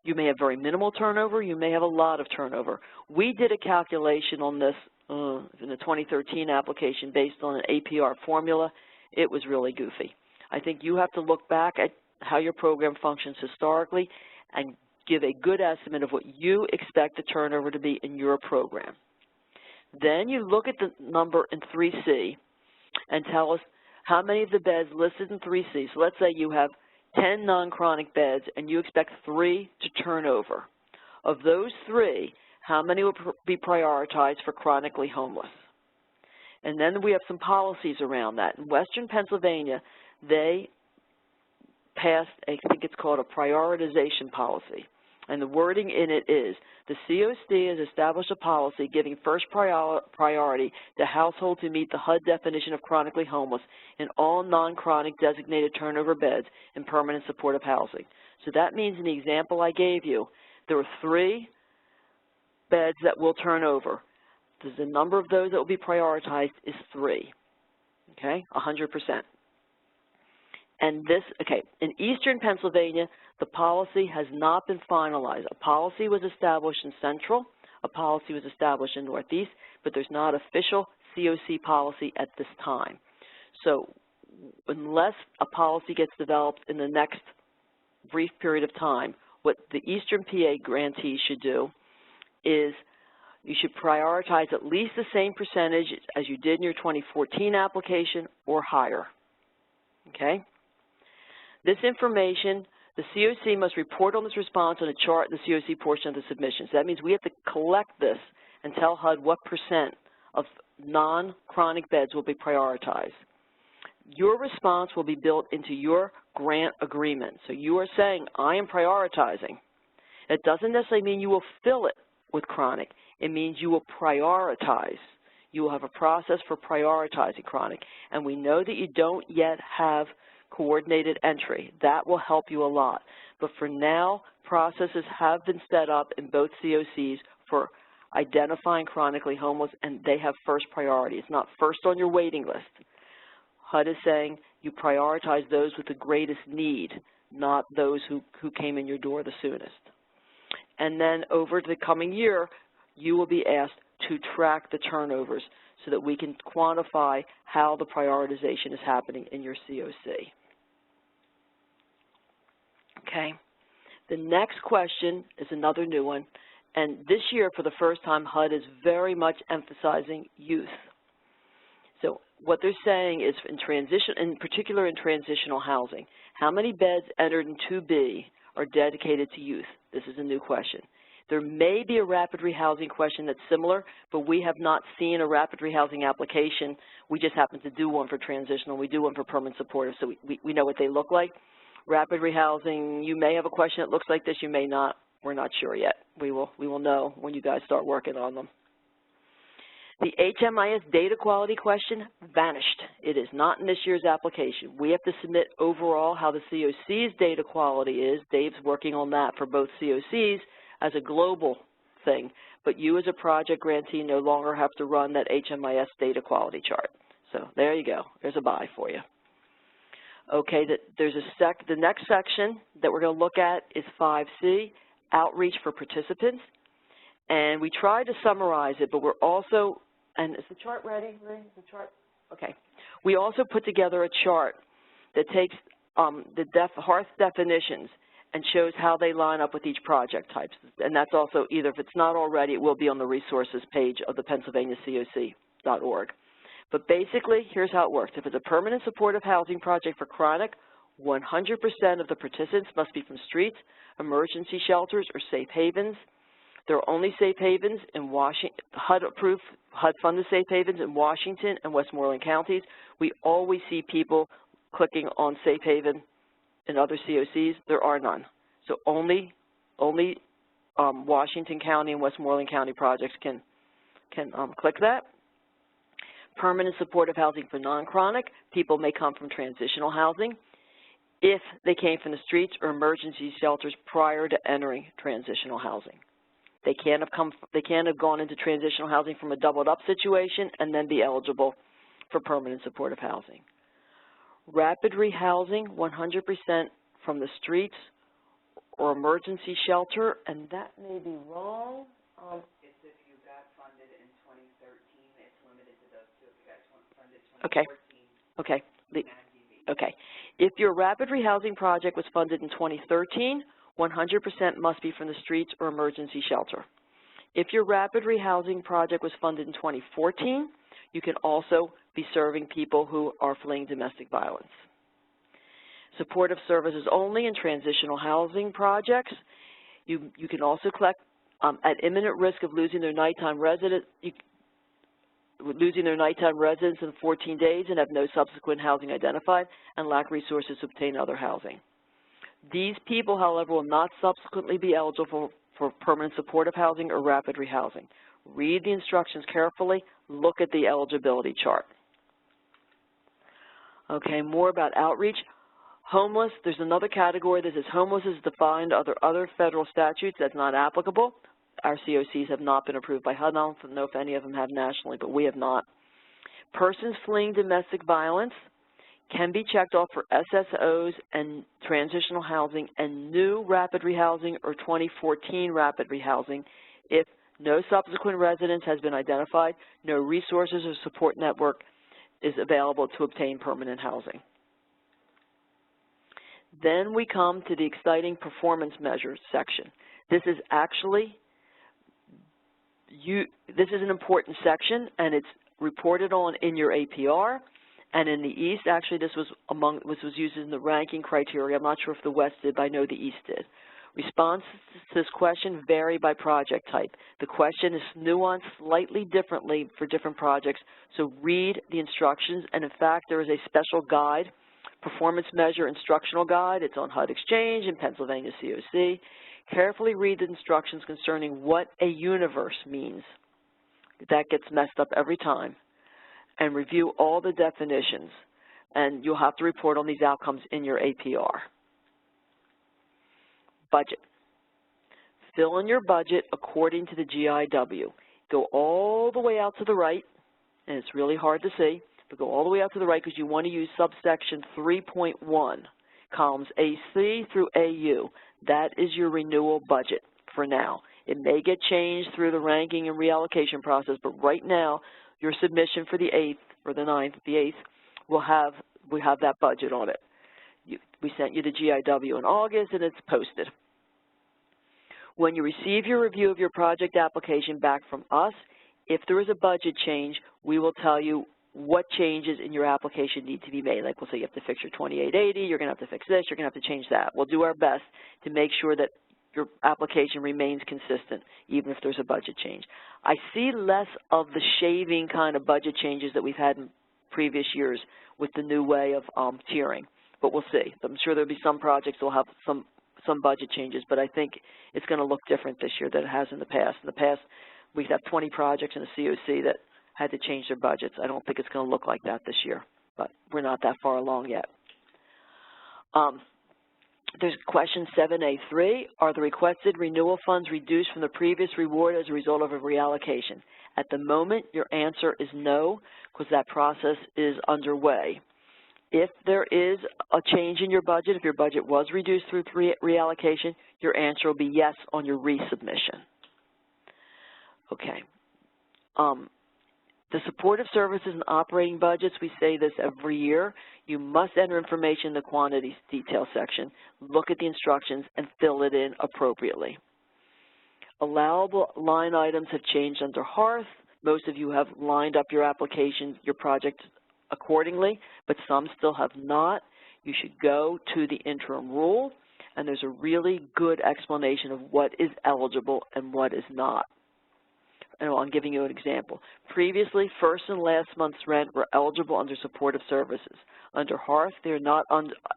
you may have very minimal turnover, you may have a lot of turnover. We did a calculation on this in the 2013 application based on an APR formula. It was really goofy. I think you have to look back at how your program functions historically and give a good estimate of what you expect the turnover to be in your program. Then you look at the number in 3C and tell us how many of the beds listed in 3C. So let's say you have 10 non-chronic beds and you expect 3 to turn over. Of those 3, how many will be prioritized for chronically homeless? And then we have some policies around that. In Western Pennsylvania, they passed, I think it's called a prioritization policy. And the wording in it is, the COC has established a policy giving first priority to households who meet the HUD definition of chronically homeless in all non-chronic designated turnover beds in permanent supportive housing. So that means in the example I gave you, there were 3 beds that will turn over. The number of those that will be prioritized is 3, okay, 100%. And this, okay, in Eastern Pennsylvania, the policy has not been finalized. A policy was established in Central, a policy was established in Northeast, but there's not official COC policy at this time. So unless a policy gets developed in the next brief period of time, what the Eastern PA grantees should do is you should prioritize at least the same percentage as you did in your 2014 application or higher, okay? This information, the COC must report on this response on a chart in the COC portion of the submission. So that means we have to collect this and tell HUD what % of non-chronic beds will be prioritized. Your response will be built into your grant agreement. So you are saying, I am prioritizing. It doesn't necessarily mean you will fill it with chronic. It means you will prioritize. You will have a process for prioritizing chronic. And we know that you don't yet have coordinated entry. That will help you a lot. But for now, processes have been set up in both COCs for identifying chronically homeless, and they have first priority. It's not first on your waiting list. HUD is saying you prioritize those with the greatest need, not those who came in your door the soonest. And then over the coming year, you will be asked to track the turnovers so that we can quantify how the prioritization is happening in your COC. Okay. The next question is another new one, and this year, for the first time, HUD is very much emphasizing youth. So what they're saying is, in particular in transitional housing, how many beds entered in 2B are dedicated to youth? This is a new question. There may be a rapid rehousing question that's similar, but we have not seen a rapid rehousing application. We just happen to do one for transitional. We do one for permanent supportive, so we know what they look like. Rapid rehousing, you may have a question that looks like this, you may not. We're not sure yet. We will know when you guys start working on them. The HMIS data quality question vanished. It is not in this year's application. We have to submit overall how the CoC's data quality is. Dave's working on that for both CoCs as a global thing, but you as a project grantee no longer have to run that HMIS data quality chart. So there you go. There's a bye for you. Okay, the next section that we're going to look at is 5C, outreach for participants. And we tried to summarize it, but we're also, and is the chart ready? Is the chart? Okay. We also put together a chart that takes the HARTH definitions and shows how they line up with each project types. And that's also either, if it's not already, it will be on the resources page of the PennsylvaniaCoC.org. But basically, here's how it works. If it's a permanent supportive housing project for chronic, 100% of the participants must be from streets, emergency shelters, or safe havens. There are only safe havens in Washington, HUD-approved, HUD-funded safe havens in Washington and Westmoreland counties. We always see people clicking on safe haven in other COCs. There are none. So only Washington County and Westmoreland County projects can click that. Permanent supportive housing for non-chronic, people may come from transitional housing if they came from the streets or emergency shelters prior to entering transitional housing. They can't have gone into transitional housing from a doubled up situation and then be eligible for permanent supportive housing. Rapid rehousing, 100% from the streets or emergency shelter, and that may be wrong. It's if you got funded in 2013, it's limited to those two. If you got funded in 2014, Okay. If your rapid rehousing project was funded in 2013, 100% must be from the streets or emergency shelter. If your rapid rehousing project was funded in 2014, you can also be serving people who are fleeing domestic violence. Supportive services only in transitional housing projects. You can also collect at imminent risk of losing their nighttime residence in 14 days and have no subsequent housing identified and lack resources to obtain other housing. These people, however, will not subsequently be eligible for permanent supportive housing or rapid rehousing. Read the instructions carefully. Look at the eligibility chart. Okay, more about outreach. Homeless, there's another category that says homeless is defined under other federal statutes. That's not applicable. Our COCs have not been approved by HUD. I don't know if any of them have nationally, but we have not. Persons fleeing domestic violence can be checked off for SSOs and transitional housing and new rapid rehousing or 2014 rapid rehousing if no subsequent residence has been identified, no resources or support network is available to obtain permanent housing. Then we come to the exciting performance measures section. This is actually, this is an important section, and it's reported on in your APR. And in the East, actually, this was used in the ranking criteria. I'm not sure if the West did, but I know the East did. Responses to this question vary by project type. The question is nuanced slightly differently for different projects, so read the instructions. And in fact, there is a special guide, performance measure instructional guide. It's on HUD Exchange in Pennsylvania CoC. Carefully read the instructions concerning what a universe means. That gets messed up every time. And review all the definitions. And you'll have to report on these outcomes in your APR. Budget. Fill in your budget according to the GIW. Go all the way out to the right, and it's really hard to see, but go all the way out to the right because you want to use subsection 3.1, columns AC through AU. That is your renewal budget for now. It may get changed through the ranking and reallocation process, but right now, your submission for the 8th or the 9th, the 8th, we have that budget on it. We sent you the GIW in August, and it's posted. When you receive your review of your project application back from us, if there is a budget change, we will tell you what changes in your application need to be made. Like we'll say you have to fix your 2880, you're going to have to fix this, you're going to have to change that. We'll do our best to make sure that your application remains consistent, even if there's a budget change. I see less of the shaving kind of budget changes that we've had in previous years with the new way of tiering, but we'll see. I'm sure there'll be some projects that will have some budget changes, but I think it's going to look different this year than it has in the past. In the past, we'd have 20 projects in a COC that had to change their budgets. I don't think it's going to look like that this year, but we're not that far along yet. There's question 7A3. Are the requested renewal funds reduced from the previous reward as a result of a reallocation? At the moment, your answer is no, because that process is underway. If there is a change in your budget, if your budget was reduced through reallocation, your answer will be yes on your resubmission. Okay. The supportive services and operating budgets, we say this every year. You must enter information in the quantities detail section, look at the instructions, and fill it in appropriately. Allowable line items have changed under Hearth. Most of you have lined up your application, your project accordingly, but some still have not. You should go to the interim rule, and there's a really good explanation of what is eligible and what is not. And I'm giving you an example. Previously, first and last month's rent were eligible under supportive services. Under Hearth, they are not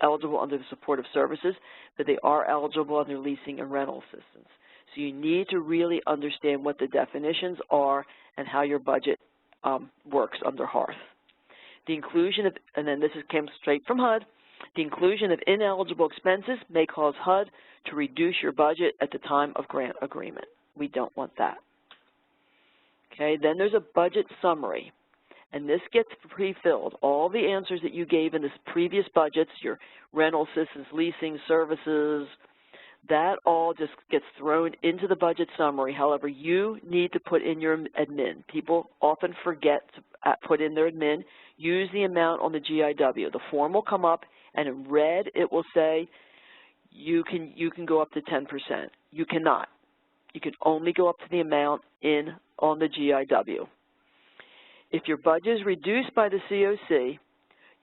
eligible under the supportive services, but they are eligible under leasing and rental assistance. So you need to really understand what the definitions are and how your budget works under Hearth. The inclusion of, and then this came straight from HUD, the inclusion of ineligible expenses may cause HUD to reduce your budget at the time of grant agreement. We don't want that. Okay, then there's a budget summary, and this gets pre-filled. All the answers that you gave in this previous budgets, your rental assistance, leasing, services, that all just gets thrown into the budget summary. However, you need to put in your admin. People often forget to put in their admin. Use the amount on the GIW. The form will come up, and in red it will say you can go up to 10%. You cannot. You can only go up to the amount on the GIW. If your budget is reduced by the CoC,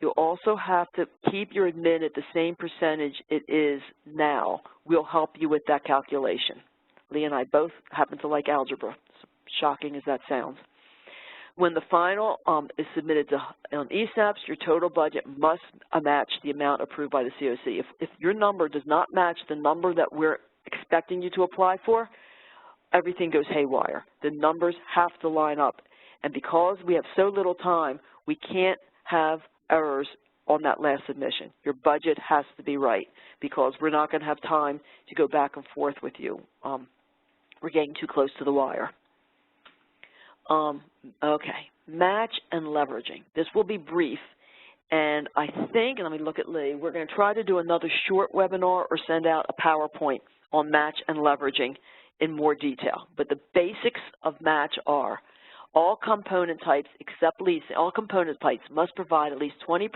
you'll also have to keep your admin at the same percentage it is now. We'll help you with that calculation. Lee and I both happen to like algebra, shocking as that sounds. When the final is submitted on ESAPS, your total budget must match the amount approved by the CoC. If your number does not match the number that we're expecting you to apply for, everything goes haywire. The numbers have to line up. And because we have so little time, we can't have errors on that last submission. Your budget has to be right because we're not going to have time to go back and forth with you. We're getting too close to the wire. Okay, match and leveraging. This will be brief. And I think, and let me look at Lee, we're going to try to do another short webinar or send out a PowerPoint on match and leveraging in more detail. But the basics of match are all component types except leasing, all component types must provide at least 20%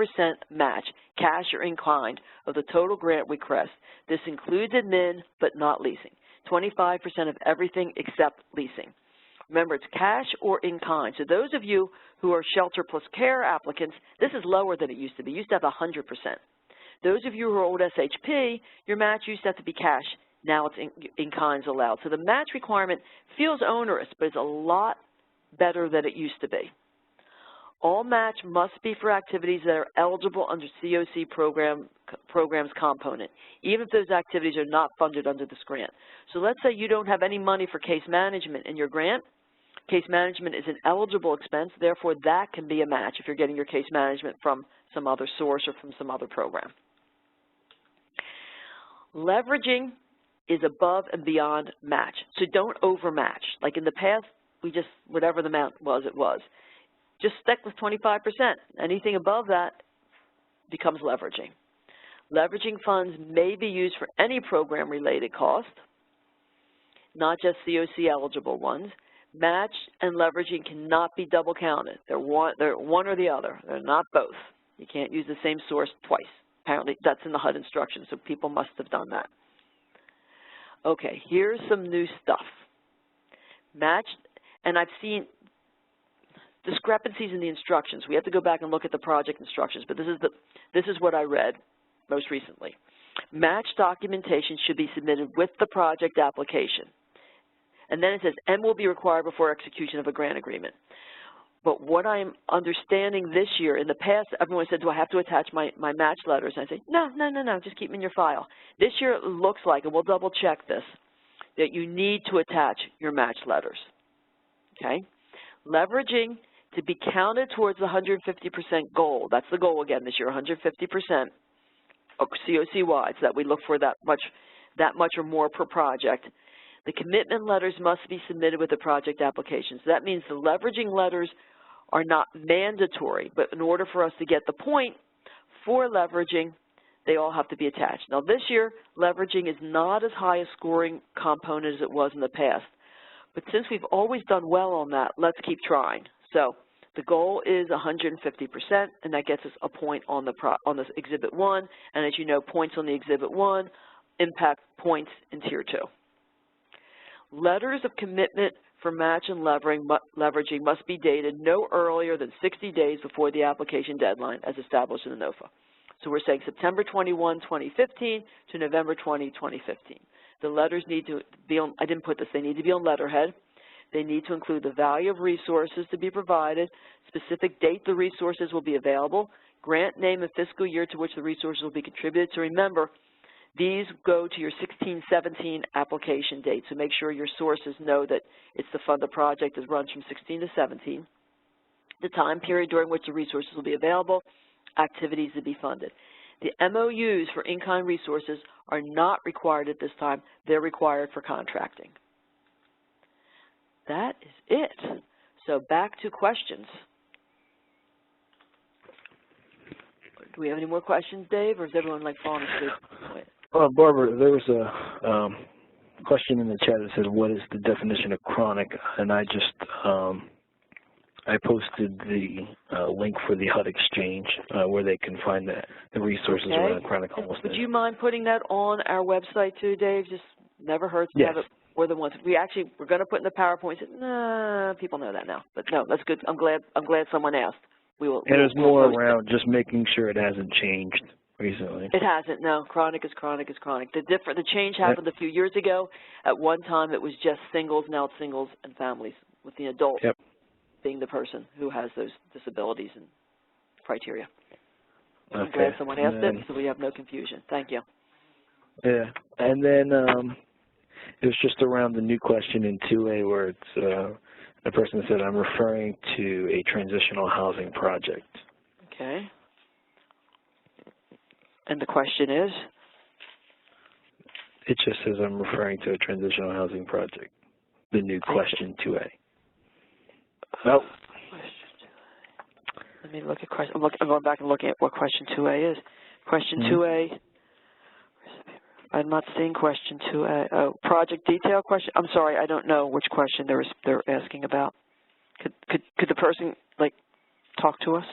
match, cash or in kind, of the total grant request. This includes admin but not leasing. 25% of everything except leasing. Remember, it's cash or in kind. So those of you who are shelter plus care applicants, this is lower than it used to be. It used to have 100%. Those of you who are old SHP, your match used to have to be cash. Now it's in kinds allowed. So the match requirement feels onerous, but it's a lot better than it used to be. All match must be for activities that are eligible under CoC program's component, even if those activities are not funded under this grant. So let's say you don't have any money for case management in your grant. Case management is an eligible expense, therefore that can be a match if you're getting your case management from some other source or from some other program. Leveraging is above and beyond match, so don't overmatch. Like in the past, we just, whatever the amount was, it was. Just stick with 25%. Anything above that becomes leveraging. Leveraging funds may be used for any program-related cost, not just CoC eligible ones. Match and leveraging cannot be double counted. They're one or the other. They're not both. You can't use the same source twice. Apparently, that's in the HUD instructions, so people must have done that. Okay, here's some new stuff. Match, and I've seen discrepancies in the instructions. We have to go back and look at the project instructions, but this is what I read most recently. Match documentation should be submitted with the project application. And then it says, and will be required before execution of a grant agreement. But what I'm understanding this year, in the past, everyone said, do I have to attach my match letters? And I say, no, just keep them in your file. This year it looks like, and we'll double check this, that you need to attach your match letters, okay? Leveraging to be counted towards the 150% goal. That's the goal again this year, 150% COC-wide, so that we look for that much or more per project. The commitment letters must be submitted with the project application. So that means the leveraging letters are not mandatory, but in order for us to get the point for leveraging, they all have to be attached. Now this year, leveraging is not as high a scoring component as it was in the past. But since we've always done well on that, let's keep trying. So the goal is 150%, and that gets us a point on this Exhibit 1. And as you know, points on the Exhibit 1 impact points in Tier 2. Letters of commitment for match and leveraging must be dated no earlier than 60 days before the application deadline as established in the NOFA. So we're saying September 21, 2015 to November 20, 2015. The letters need to be on, I didn't put this, they need to be on letterhead. They need to include the value of resources to be provided, specific date the resources will be available, grant name and fiscal year to which the resources will be contributed. So remember, these go to your 16-17 application date. So make sure your sources know that it's the fund the project that runs from 16 to 17, the time period during which the resources will be available, activities to be funded. The MOUs for in-kind resources are not required at this time. They're required for contracting. That is it. So back to questions. Do we have any more questions, Dave, or is everyone like falling asleep? Barbara, there was a question in the chat that said, what is the definition of chronic? And I just, I posted the link for the HUD exchange where they can find the resources around chronic homelessness. Would you mind putting that on our website too, Dave? Just never hurts to have it more than once. We're going to put in the PowerPoint. Nah, people know that now. But no, that's good. I'm glad someone asked. And it's more around just making sure it hasn't changed recently. It hasn't. No, chronic is chronic is chronic. The change happened a few years ago. At one time, it was just singles. Now it's singles and families, with the adult being the person who has those disabilities and criteria. I'm glad someone asked it, so we have no confusion. Thank you. Yeah, and then it was just around the new question in 2A where it's the person said, I'm referring to a transitional housing project. Okay. And the question is? It just says I'm referring to a transitional housing project, the new question 2A. Oh. Let me look at question. I'm going back and looking at what question 2A is. Question 2A. I'm not seeing question 2A. Oh, project detail question. I'm sorry, I don't know which question they're asking about. Could the person talk to us?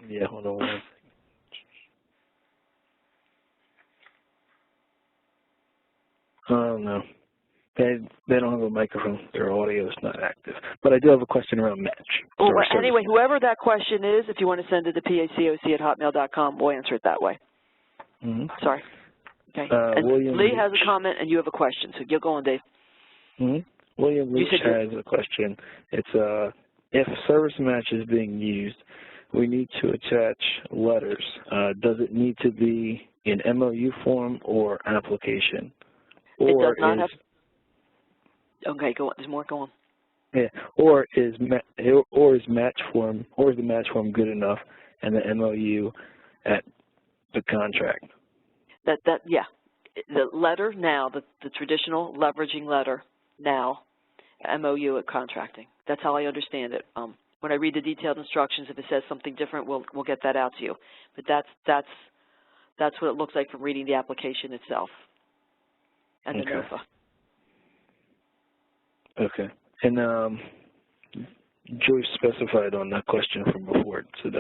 Yeah, hold on one second. Oh no. They don't have a microphone. Their audio is not active. But I do have a question around match. Well, anyway, whoever that question is, if you want to send it to pacoc@hotmail.com, we'll answer it that way. Sorry. Okay. And Lee has a comment, and you have a question. So you'll go on, Dave. William Leach has a question. It's if service match is being used, we need to attach letters. Does it need to be in MOU form or application? It does not have. Okay, go on. There's more. Go on. Yeah. Or is the match form good enough, and the MOU at the contract? Yeah. The letter now, the traditional leveraging letter now, MOU at contracting. That's how I understand it. When I read the detailed instructions, if it says something different, we'll get that out to you. But that's what it looks like from reading the application itself and the NOFA. Okay. And Joyce specified on that question from before. It said,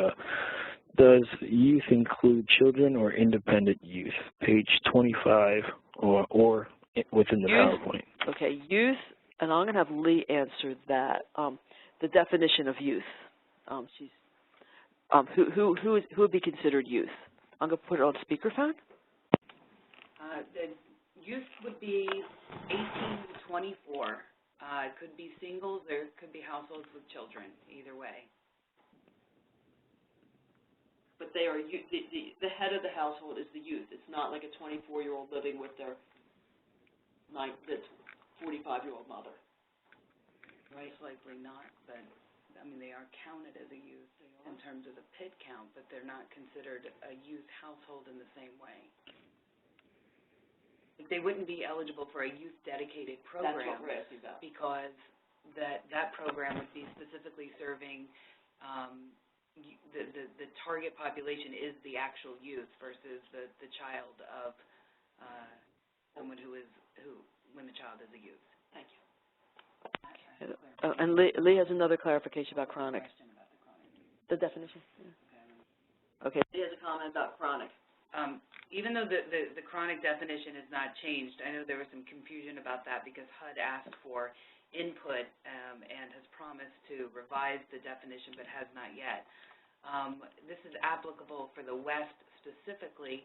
does youth include children or independent youth? Page 25 or within the PowerPoint. Okay, youth, and I'm going to have Lee answer that. The definition of youth. Who would be considered youth? I'm going to put it on speakerphone. The youth would be 18 to 24. It could be singles, there could be households with children, either way. But they are the head of the household is the youth. It's not like a 24-year-old living with their 45-year-old mother. Right, likely not, but I mean, they are counted as a youth in terms of the PID count, but they're not considered a youth household in the same way. They wouldn't be eligible for a youth-dedicated program. That's what we're asking about. Because that program would be specifically serving the target population is the actual youth versus the child of someone when the child is a youth. Thank you. And Lee has another clarification about chronic. The definition? Yeah. Okay. Lee has a comment about chronic. Even though the chronic definition is not changed, I know there was some confusion about that because HUD asked for input and has promised to revise the definition but has not yet. This is applicable for the West specifically,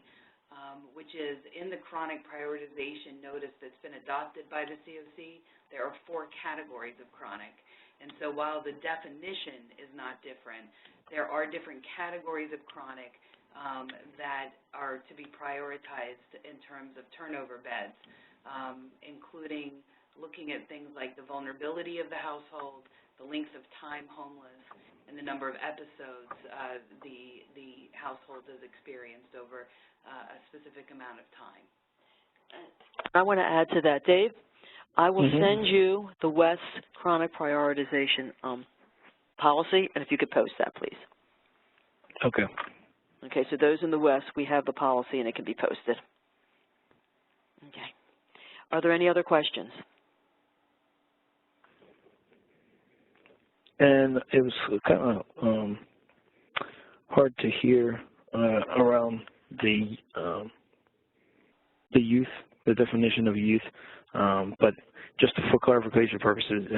which is in the chronic prioritization notice that's been adopted by the CoC, there are 4 categories of chronic. And so while the definition is not different, there are different categories of chronic that are to be prioritized in terms of turnover beds, including looking at things like the vulnerability of the household, the length of time homeless, and the number of episodes the household has experienced over a specific amount of time. I want to add to that, Dave. I will send you the West chronic prioritization policy, and if you could post that, please. Okay. Okay, so those in the West, we have the policy, and it can be posted. Okay. Are there any other questions? And it was kind of hard to hear around the youth, the definition of youth, but just for clarification purposes,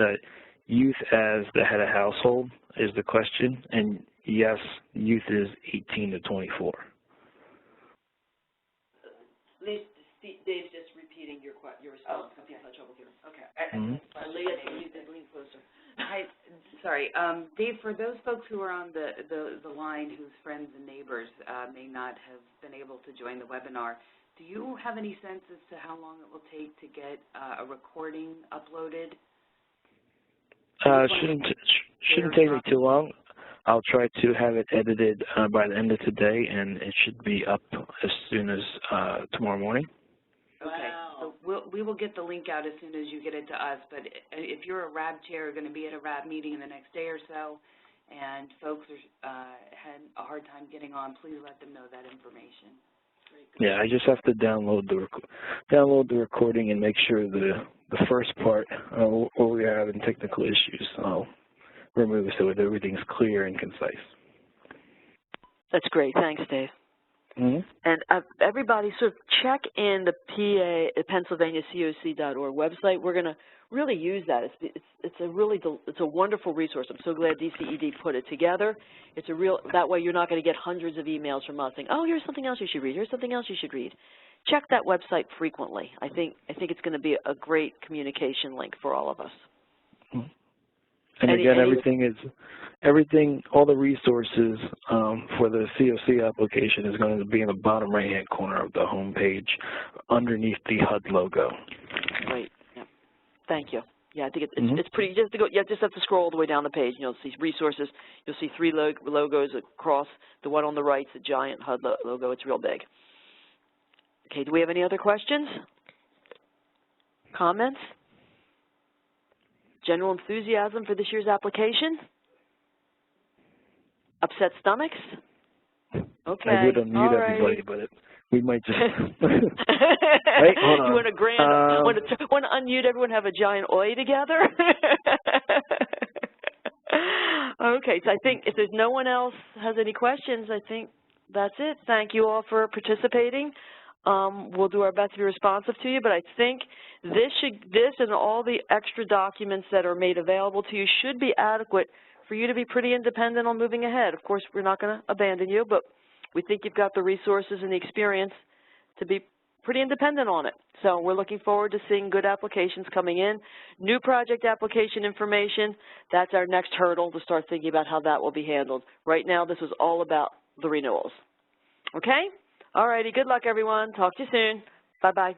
youth as the head of household is the question, and yes, youth is 18 to 24. Dave's just repeating your response. Oh, okay. Trouble here. Okay. Lean closer. Hi, sorry. Dave, for those folks who are on the line whose friends and neighbors may not have been able to join the webinar, do you have any sense as to how long it will take to get a recording uploaded? Shouldn't take me too long. I'll try to have it edited by the end of today, and it should be up as soon as tomorrow morning. Okay, so we will get the link out as soon as you get it to us, but if you're a RAB chair, going to be at a RAB meeting in the next day or so, and folks had a hard time getting on, please let them know that information. Yeah, I just have to download the recording and make sure the first part where we are having technical issues, I'll remove it so that everything's clear and concise. That's great. Thanks, Dave. And everybody sort of check in the PennsylvaniaCoC.org website. We're going to really use that. It's a wonderful resource. I'm so glad DCED put it together. It's that way you're not going to get hundreds of emails from us saying, oh, here's something else you should read. Here's something else you should read. Check that website frequently. I think it's going to be a great communication link for all of us. And again, all the resources for the CoC application is going to be in the bottom right-hand corner of the home page underneath the HUD logo. Great. Yeah. Thank you. Yeah, I think it's pretty. Just to go. Yeah, just have to scroll all the way down the page. You'll see resources. You'll see 3 logos across. The one on the right is the giant HUD logo. It's real big. Okay. Do we have any other questions? Comments? General enthusiasm for this year's application? Upset stomachs? Okay. I would unmute everybody, but we might just. Wait, hold on. You want to unmute everyone, have a giant oi together? Okay, so I think if there's no one else has any questions, I think that's it. Thank you all for participating. We'll do our best to be responsive to you, but I think this and all the extra documents that are made available to you should be adequate for you to be pretty independent on moving ahead. Of course, we're not going to abandon you, but we think you've got the resources and the experience to be pretty independent on it. So we're looking forward to seeing good applications coming in. New project application information, that's our next hurdle to start thinking about how that will be handled. Right now, this was all about the renewals. Okay? All righty. Good luck, everyone. Talk to you soon. Bye-bye.